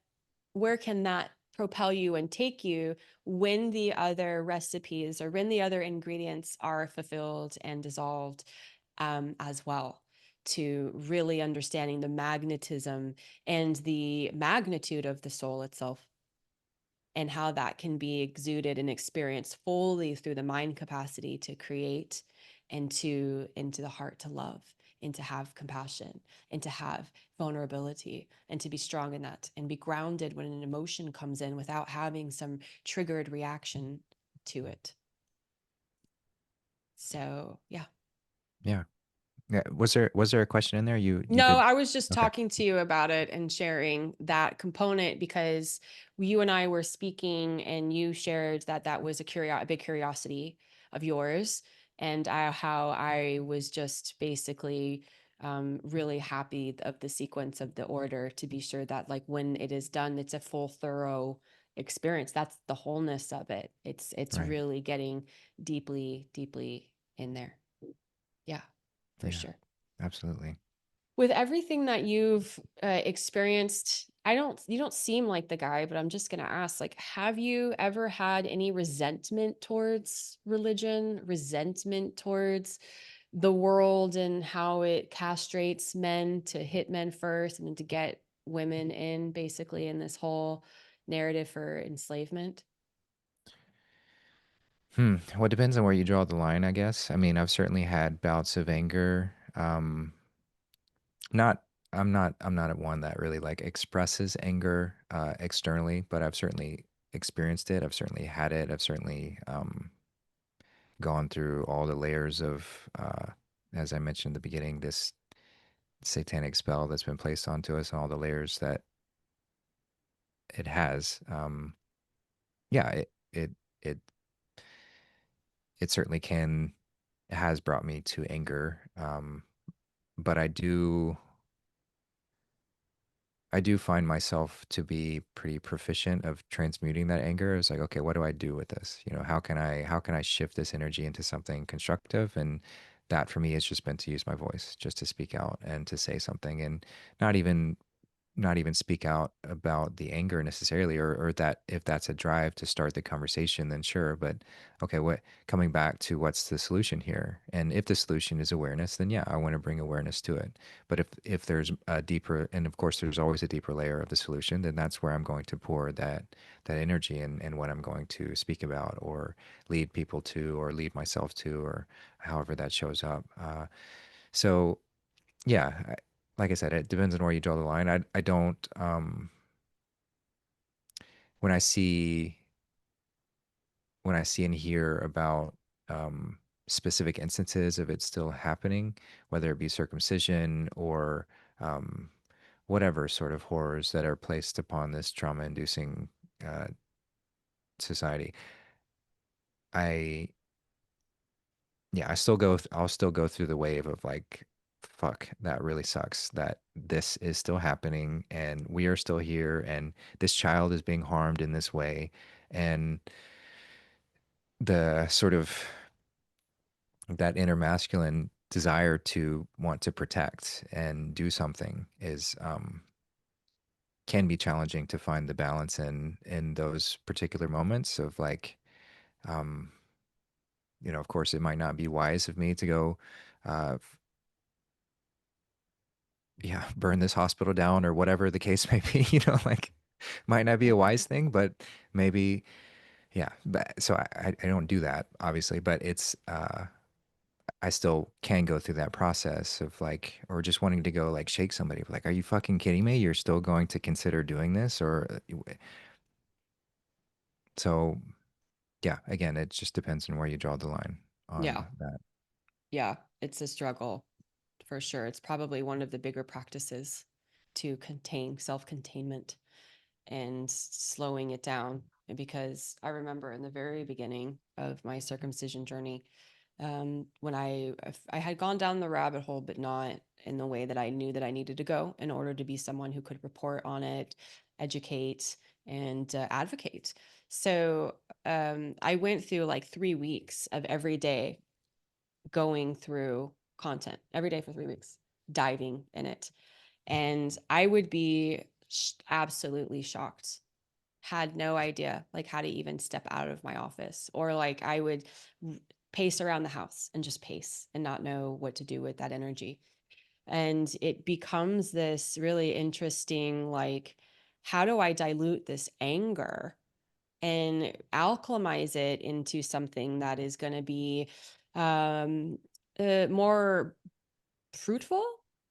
propel you and take you when the other recipes or when the other ingredients are fulfilled and dissolved, as well, to really understanding the magnetism and the magnitude of the soul itself, and how that can be exuded and experienced fully through the mind capacity to create, and to into the heart to love, and to have compassion, and to have vulnerability, and to be strong in that, and be grounded when an emotion comes in without having some triggered reaction to it. So yeah. Yeah. Yeah. Was there a question in there? You No, did. I was just Okay. talking to you about it and sharing that component, because you and I were speaking and you shared that that was a big curiosity of yours, and how I was just basically really happy of the sequence of the order, to be sure that like when it is done, it's a full, thorough experience. That's the wholeness of it. It's Right. really getting deeply, deeply in there. Yeah, for Yeah, sure. absolutely. With everything that you've experienced, you don't seem like the guy, but I'm just going to ask, like, have you ever had any resentment towards religion, resentment towards the world and how it castrates men to hit men first and then to get women in, basically, in this whole narrative for enslavement? Well, it depends on where you draw the line, I guess. I mean, I've certainly had bouts of anger. Not, I'm not at one that really like expresses anger externally, but I've certainly experienced it. I've certainly had it. I've certainly gone through all the layers of, as I mentioned in the beginning, this satanic spell that's been placed onto us and all the layers that it has. Yeah, it, it, it certainly can, has brought me to anger. But I do find myself to be pretty proficient of transmuting that anger. It's like, okay, what do I do with this? How can I shift this energy into something constructive? And that for me has just been to use my voice, just to speak out and to say something, and not even not even speak out about the anger necessarily, or that if that's a drive to start the conversation, then sure. But okay, what coming back to what's the solution here? And if the solution is awareness, then yeah, I want to bring awareness to it. But if there's a deeper, and of course there's always a deeper layer of the solution, then that's where I'm going to pour that energy and what I'm going to speak about or lead people to or lead myself to, or however that shows up. So yeah, like I said, it depends on where you draw the line. I don't when I see when I see and hear about specific instances of it still happening, whether it be circumcision or um, whatever sort of horrors that are placed upon this trauma-inducing uh, society. I Yeah, I'll still go through the wave of like, fuck, that really sucks that this is still happening and we are still here and this child is being harmed in this way. And the sort of that inner masculine desire to want to protect and do something is can be challenging to find the balance in those particular moments of like, um of course it might not be wise of me to go uh yeah, burn this hospital down or whatever the case may be, like might not be a wise thing, but maybe, yeah. But so I don't do that obviously, but it's, I still can go through that process of like, or just wanting to go like shake somebody like, are you fucking kidding me? You're still going to consider doing this? Or, so yeah, again, it just depends on where you draw the line Yeah. on that. Yeah. It's a struggle for sure. It's probably one of the bigger practices to contain self containment and slowing it down. Because I remember in the very beginning of my circumcision journey, when I had gone down the rabbit hole, but not in the way that I knew that I needed to go in order to be someone who could report on it, educate, and advocate. So I went through like 3 weeks of every day going through content every day for 3 weeks, diving in it. And I would be absolutely shocked, had no idea like how to even step out of my office, or like I would pace around the house and just pace and not know what to do with that energy. And it becomes this really interesting, like, how do I dilute this anger and alchemize it into something that is going to be um more fruitful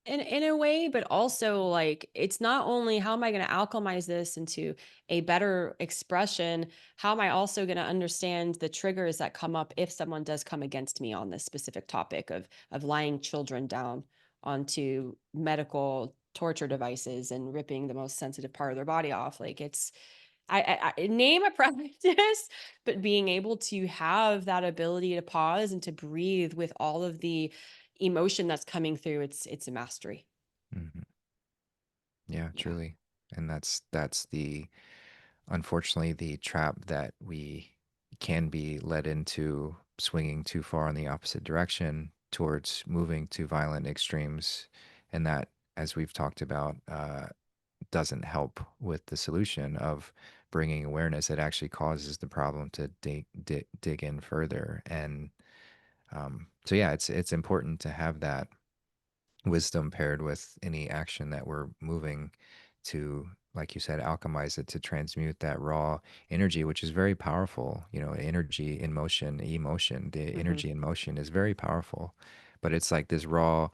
in a way, but also like it's not only how am I going to alchemize this into a better expression, how am I also going to understand the triggers that come up if someone does come against me on this specific topic of lying children down onto medical torture devices and ripping the most sensitive part of their body off. Like it's I name a practice, but being able to have that ability to pause and to breathe with all of the emotion that's coming through, it's a mastery. Hmm. Yeah, Yeah. truly. And that's the unfortunately the trap that we can be led into swinging too far in the opposite direction towards moving to violent extremes. And that, as we've talked about, doesn't help with the solution of bringing awareness. It actually causes the problem to dig in further. And so, yeah, it's important to have that wisdom paired with any action that we're moving to, like you said, alchemize it to transmute that raw energy, which is very powerful. You know, energy in motion, emotion, the Hmm. energy in motion is very powerful. But it's like this raw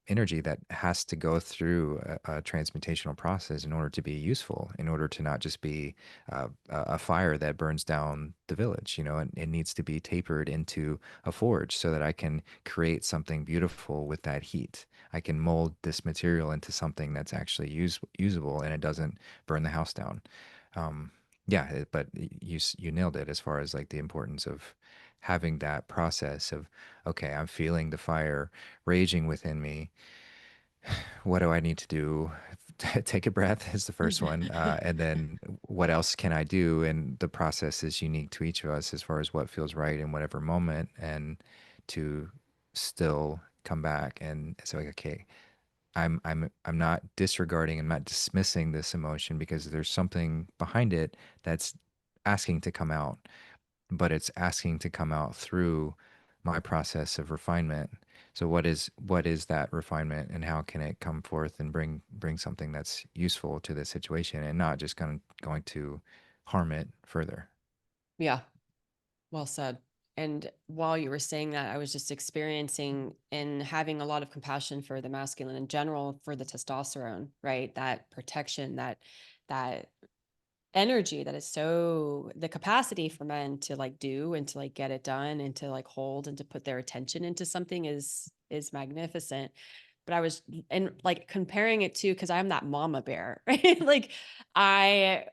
energy that has to go through a transmutational process in order to be useful, in order to not just be a fire that burns down the village. You know, and it needs to be tapered into a forge so that I can create something beautiful with that heat. I can mold this material into something that's actually usable and it doesn't burn the house down. Um, yeah, but you nailed it as far as like the importance of having that process of, okay, I'm feeling the fire raging within me. What do I need to do? Take a breath is the first one. And then what else can I do? And the process is unique to each of us as far as what feels right in whatever moment, and to still come back and say, like, okay, I'm not disregarding, I'm not dismissing this emotion because there's something behind it that's asking to come out, but it's asking to come out through my process of refinement. So what is that refinement, and how can it come forth and bring something that's useful to the situation and not just going to harm it further? Yeah, well said. And while you were saying that, I was just experiencing and having a lot of compassion for the masculine in general, for the testosterone, right? That protection, that energy that is so the capacity for men to like do and to like get it done and to like hold and to put their attention into something is magnificent. But I was and like comparing it to because I'm that mama bear, right? Like I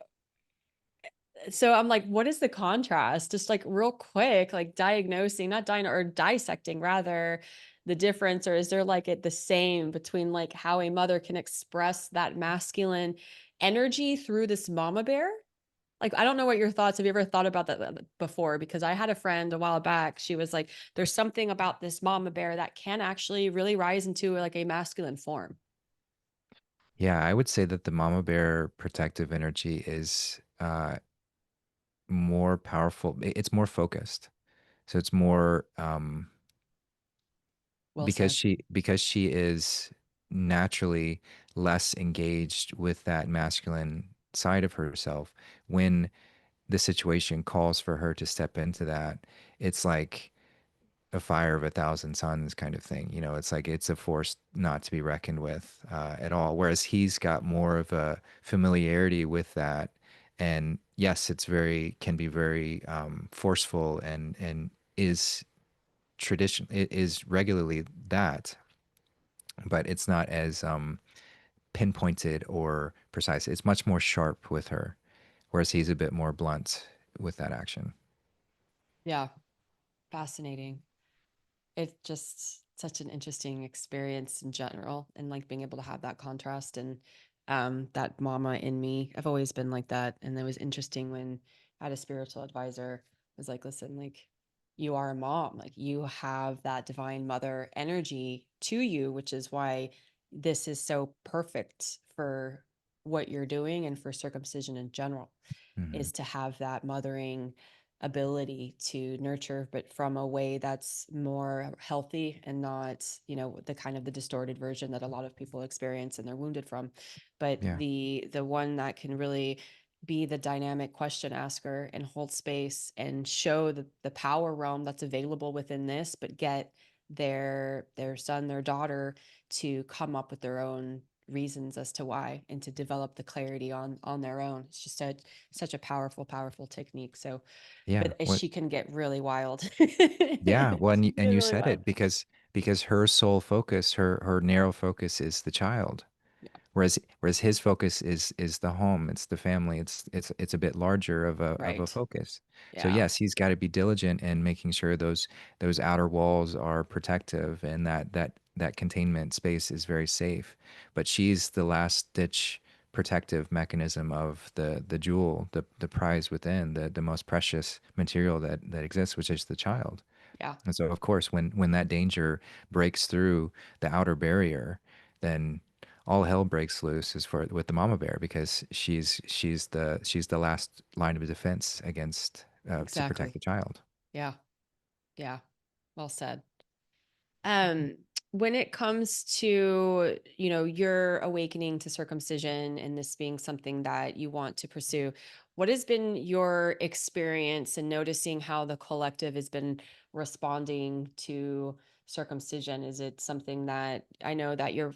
so I'm like, what is the contrast? Just like real quick, like diagnosing, not dying or dissecting rather the difference, or is there like it the same between like how a mother can express that masculine energy through this mama bear? Like, I don't know what your thoughts. Have you ever thought about that before? Because I had a friend a while back. She was like, there's something about this mama bear that can actually really rise into like a masculine form. Yeah, I would say that the mama bear protective energy is more powerful. It's more focused. So it's more Well because said. she is naturally less engaged with that masculine side of herself. When the situation calls for her to step into that, it's like a fire of a thousand suns kind of thing. You know, it's like it's a force not to be reckoned with at all. Whereas he's got more of a familiarity with that. And yes, it's very, can be very forceful, and is tradition, it is regularly that, but it's not as pinpointed or precise. It's much more sharp with her, whereas he's a bit more blunt with that action. Yeah. Fascinating. It's just such an interesting experience in general, and like being able to have that contrast and that mama in me. I've always been like that, and it was interesting when I had a spiritual advisor was like, listen, like you are a mom, like you have that divine mother energy to you, which is why this is so perfect for what you're doing and for circumcision in general, Hmm. is to have that mothering ability to nurture, but from a way that's more healthy and not, you know, the kind of the distorted version that a lot of people experience and they're wounded from. But Yeah. the one that can really be the dynamic question asker and hold space and show the power realm that's available within this, but get their son, their daughter to come up with their own reasons as to why and to develop the clarity on their own. It's just such a powerful technique. So, Yeah. but What? she can get really wild. Yeah. Well, She and can and get you really said wild. it because her sole focus, her narrow focus is the child. Yeah. Whereas his focus is the home, it's the family, it's a bit larger of a Right. focus. So Yeah. yes, he's got to be diligent in making sure those outer walls are protective, and that containment space is very safe. But she's the last ditch protective mechanism of the jewel, the prize within, the most precious material that exists, which is the child. Yeah, And so, of course, when that danger breaks through the outer barrier, then all hell breaks loose is for with the mama bear because she's the last line of defense against to protect exactly. the child. Yeah, yeah. Well said. Um, when it comes to, your awakening to circumcision and this being something that you want to pursue, what has been your experience in noticing how the collective has been responding to circumcision? Is it something that I know that you're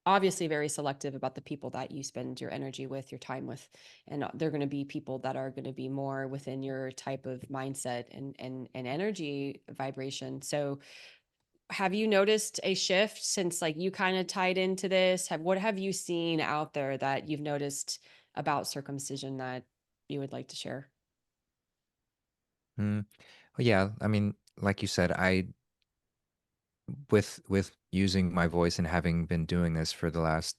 obviously very selective about the people that you spend your energy with, your time with, and they're going to be people that are going to be more within your type of mindset and energy vibration. So, have you noticed a shift since like you kind of tied into this? What have you seen out there that you've noticed about circumcision that you would like to share? Mm. Well, yeah, I mean, like you said, I with using my voice and having been doing this for the last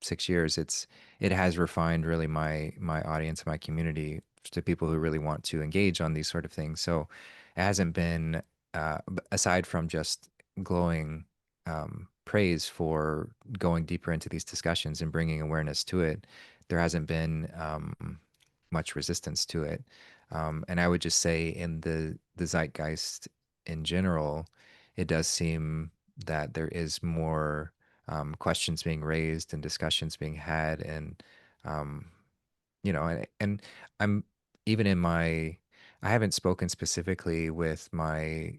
6 years, it has refined really my audience, my community to people who really want to engage on these sort of things. So it hasn't been aside from just glowing praise for going deeper into these discussions and bringing awareness to it. There hasn't been much resistance to it, and I would just say in the zeitgeist in general, it does seem that there is more questions being raised and discussions being had, and um, and I'm even in my I haven't spoken specifically with my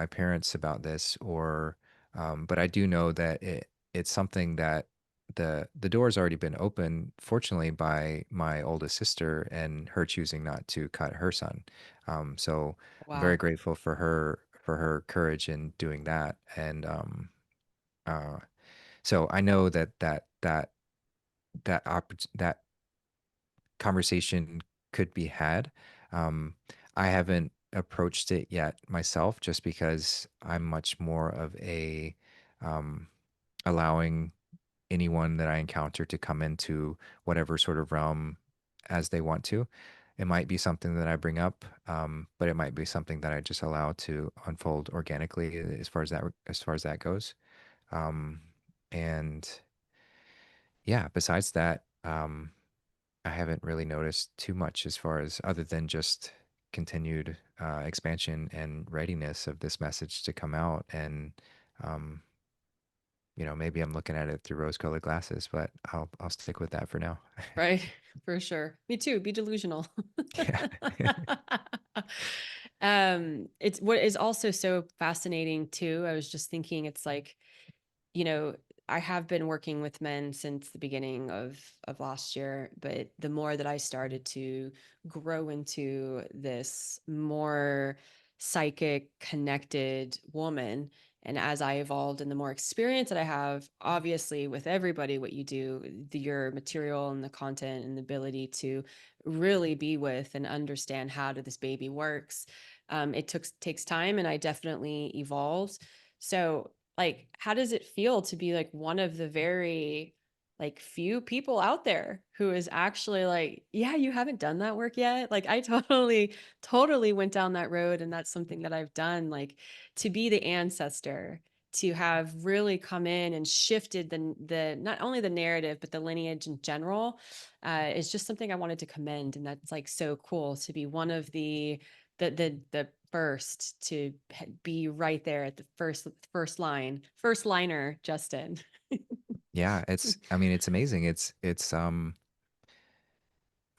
parents about this, or but I do know that it's something that the door's already been opened, fortunately, by my oldest sister and her choosing not to cut her son. So I'm very Wow. grateful for her courage in doing that, and uh, so I know that conversation could be had. Um, I haven't approached it yet myself, just because I'm much more of a um, allowing anyone that I encounter to come into whatever sort of realm as they want to. It might be something that I bring up, but it might be something that I just allow to unfold organically as far as that goes. Um, and yeah, besides that, I haven't really noticed too much as far as other than just continued expansion and readiness of this message to come out. And um, maybe I'm looking at it through rose-colored glasses, but I'll stick with that for now. Right. For sure. Me too. Be delusional. Yeah. It's what is also so fascinating too. I was just thinking it's like, you know, I have been working with men since the beginning of last year, but the more that I started to grow into this more psychic connected woman, and as I evolved and the more experience that I have, obviously with everybody what you do, your material and the content and the ability to really be with and understand how do this baby works. It takes time, and I definitely evolved. So like, how does it feel to be like one of the very like few people out there who is actually like, yeah, you haven't done that work yet? Like I totally went down that road, and that's something that I've done, like to be the ancestor, to have really come in and shifted the not only the narrative but the lineage in general, is just something I wanted to commend. And that's like so cool to be one of the first to be right there at the first liner, Justin. Yeah, I mean, it's amazing.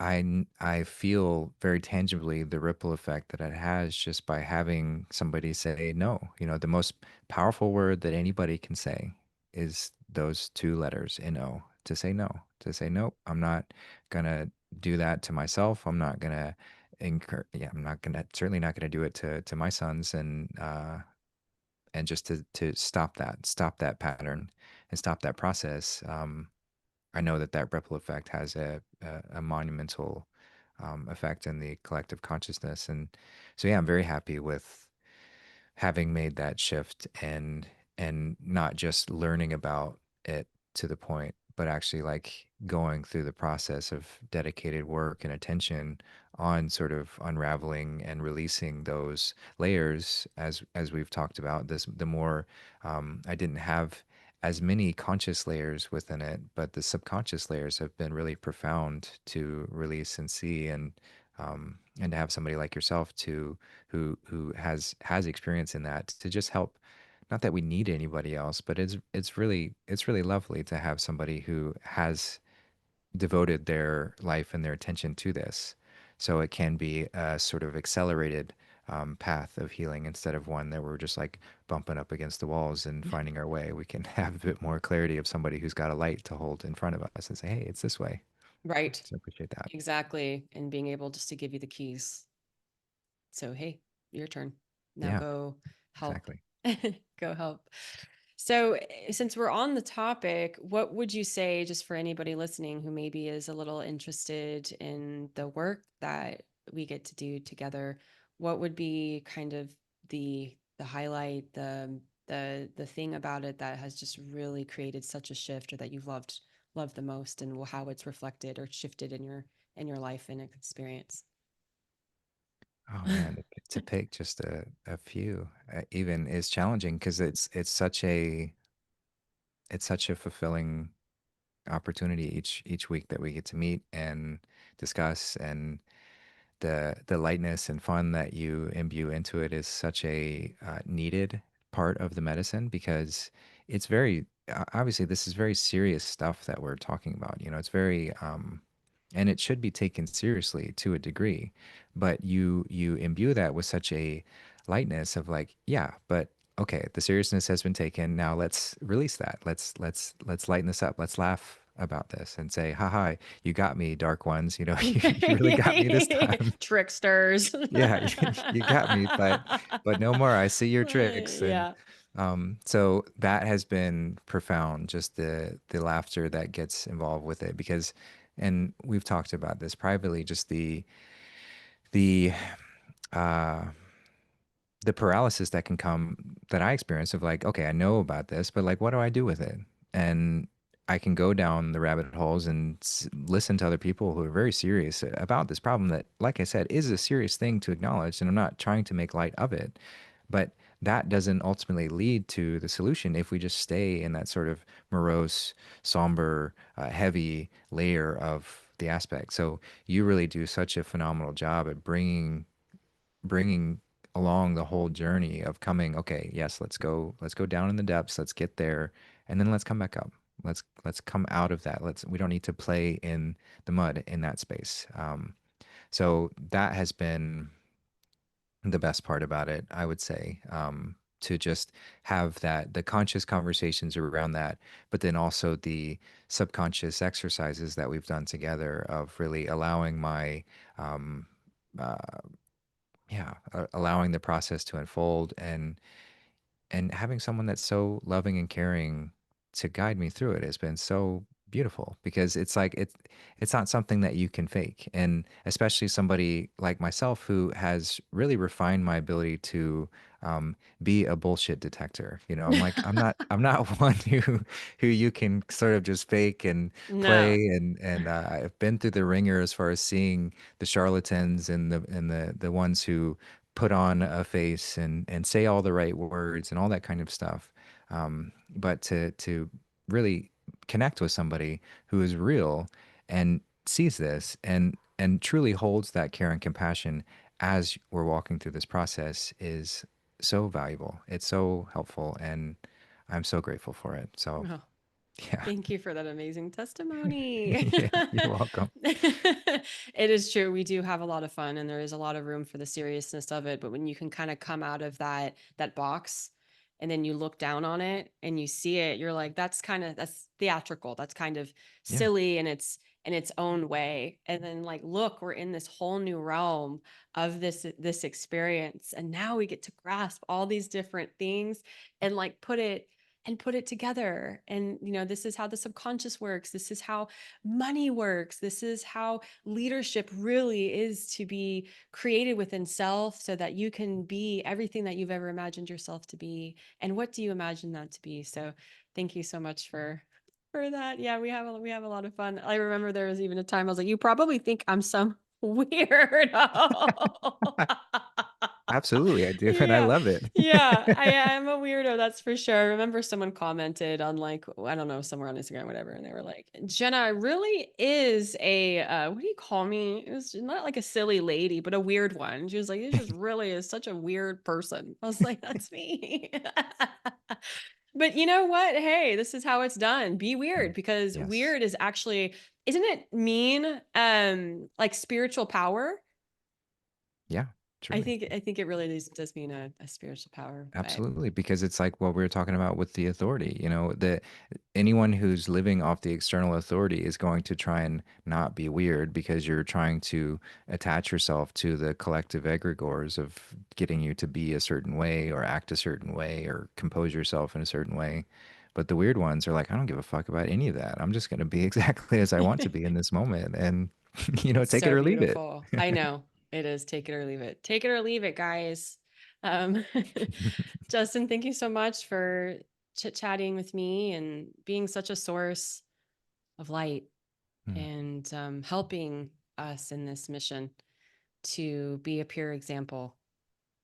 I feel very tangibly the ripple effect that it has just by having somebody say no. The most powerful word that anybody can say is those two letters, N-O, to say no, to say, nope, I'm not gonna do that to myself. I'm not gonna I'm not gonna, certainly not gonna do it to my sons, and just to stop that pattern and stop that process. I know that ripple effect has a monumental effect in the collective consciousness, and so yeah, I'm very happy with having made that shift and not just learning about it to the point, but actually like going through the process of dedicated work and attention on sort of unraveling and releasing those layers, as we've talked about this, the more I didn't have as many conscious layers within it, but the subconscious layers have been really profound to release and see, and to have somebody like yourself to who has experience in that to just help. Not that we need anybody else, but it's really lovely to have somebody who has devoted their life and their attention to this, so it can be a sort of accelerated path of healing instead of one that we're just like bumping up against the walls and finding our way. We can have a bit more clarity of somebody who's got a light to hold in front of us and say, "Hey, it's this way." Right. So I appreciate that. Exactly. And being able just to give you the keys. So, hey, your turn. Now Yeah, go help. exactly. Go help. So, since we're on the topic, what would you say, just for anybody listening who maybe is a little interested in the work that we get to do together? What would be kind of the highlight, the thing about it that has just really created such a shift, or that you've loved the most, and how it's reflected or shifted in your life and experience? Oh man, to pick just a few even is challenging because it's such a fulfilling opportunity each week that we get to meet and discuss, and the lightness and fun that you imbue into it is such a needed part of the medicine, because it's very obviously this is very serious stuff that we're talking about. It's very and it should be taken seriously to a degree, but you imbue that with such a lightness of like, yeah, but okay, the seriousness has been taken. Now let's release that. Let's lighten this up. Let's laugh about this and say, haha, you got me, dark ones. You really got me this time. Tricksters. Yeah, you got me, but no more. I see your tricks. And Yeah. so that has been profound, just the laughter that gets involved with it, because, and we've talked about this privately, just the uh the paralysis that can come, that I experience, of like, okay, I know about this, but like, what do I do with it? And I can go down the rabbit holes and listen to other people who are very serious about this problem that, like I said, is a serious thing to acknowledge. And I'm not trying to make light of it, but that doesn't ultimately lead to the solution if we just stay in that sort of morose, somber, heavy layer of the aspect. So you really do such a phenomenal job at bringing along the whole journey of coming, okay, yes, let's go down in the depths, let's get there, and then let's come back up. Let's come out of that. We don't need to play in the mud in that space. So that has been the best part about it, I would say. To just have that, the conscious conversations around that, but then also the subconscious exercises that we've done together of really allowing my um, uh, yeah, allowing the process to unfold, and having someone that's so loving and caring to guide me through it has been so beautiful, because it's like it's not something that you can fake, and especially somebody like myself who has really refined my ability to be a bullshit detector. I'm like, I'm not one who you can sort of just fake and play, No. and I've been through the ringer as far as seeing the charlatans and the ones who put on a face and say all the right words and all that kind of stuff. But to really connect with somebody who is real and sees this and truly holds that care and compassion as we're walking through this process is so valuable. It's so helpful, and I'm so grateful for it. So Oh, yeah. thank you for that amazing testimony. Yeah, you're welcome. It is true. We do have a lot of fun, and there is a lot of room for the seriousness of it. But when you can kind of come out of that box, and then you look down on it and you see it, you're like, that's theatrical. That's kind of Yeah. silly in its own way. And then, like, look, we're in this whole new realm of this experience, and now we get to grasp all these different things and like put it together. And, this is how the subconscious works. This is how money works. This is how leadership really is to be created within self, so that you can be everything that you've ever imagined yourself to be. And what do you imagine that to be? So thank you so much for for that. Yeah, we have a lot of fun. I remember there was even a time I was like, "You probably think I'm some weirdo." Absolutely, I do, and I Yeah. love it. Yeah, I am a weirdo, that's for sure. I remember someone commented on like, I don't know, somewhere on Instagram, whatever, and they were like, "Jenna really is a what do you call me?" It was not like a silly lady, but a weird one. She was like, "This just really is such a weird person." I was like, "That's me." But you know what? Hey, this is how it's done. Be weird Mm. because Yes. weird is actually, isn't it mean like spiritual power? Yeah, truly. I think it really does mean a spiritual power, but Absolutely, because it's like what we were talking about with the authority, that anyone who's living off the external authority is going to try and not be weird because you're trying to attach yourself to the collective egregores of getting you to be a certain way or act a certain way or compose yourself in a certain way. But the weird ones are like, I don't give a fuck about any of that. I'm just going to be exactly as I want to be in this moment and, it's take it so or leave it. beautiful. I know. It is take it or leave it. Take it or leave it, guys. Um Justin, thank you so much for chit-chatting with me and being such a source of light Mm, and helping us in this mission to be a pure example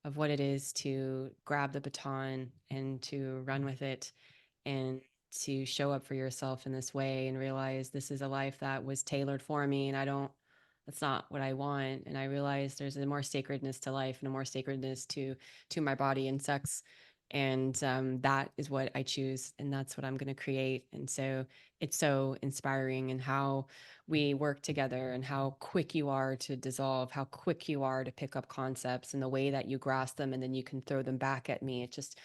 of what it is to grab the baton and to run with it and to show up for yourself in this way and realize this is a life that was tailored for me and I don't, that's not what I want. And I realize there's a more sacredness to life and a more sacredness to my body and sex. And that is what I choose and that's what I'm going to create. And so it's so inspiring and how we work together and how quick you are to dissolve, how quick you are to pick up concepts and the way that you grasp them and then you can throw them back at me. It just,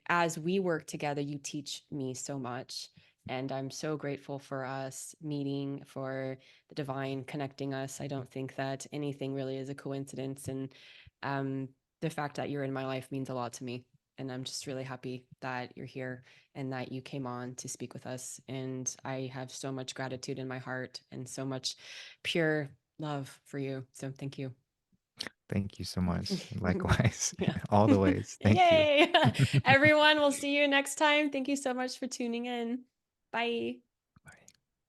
as we work together, you teach me so much. And I'm so grateful for us meeting, for the divine connecting us. I don't think that anything really is a coincidence. And um, the fact that you're in my life means a lot to me. And I'm just really happy that you're here and that you came on to speak with us. And I have so much gratitude in my heart and so much pure love for you. So thank you. Thank you so much. Likewise, Yeah. all the ways. Thank you. Yay. Everyone, we'll see you next time. Thank you so much for tuning in. Bye.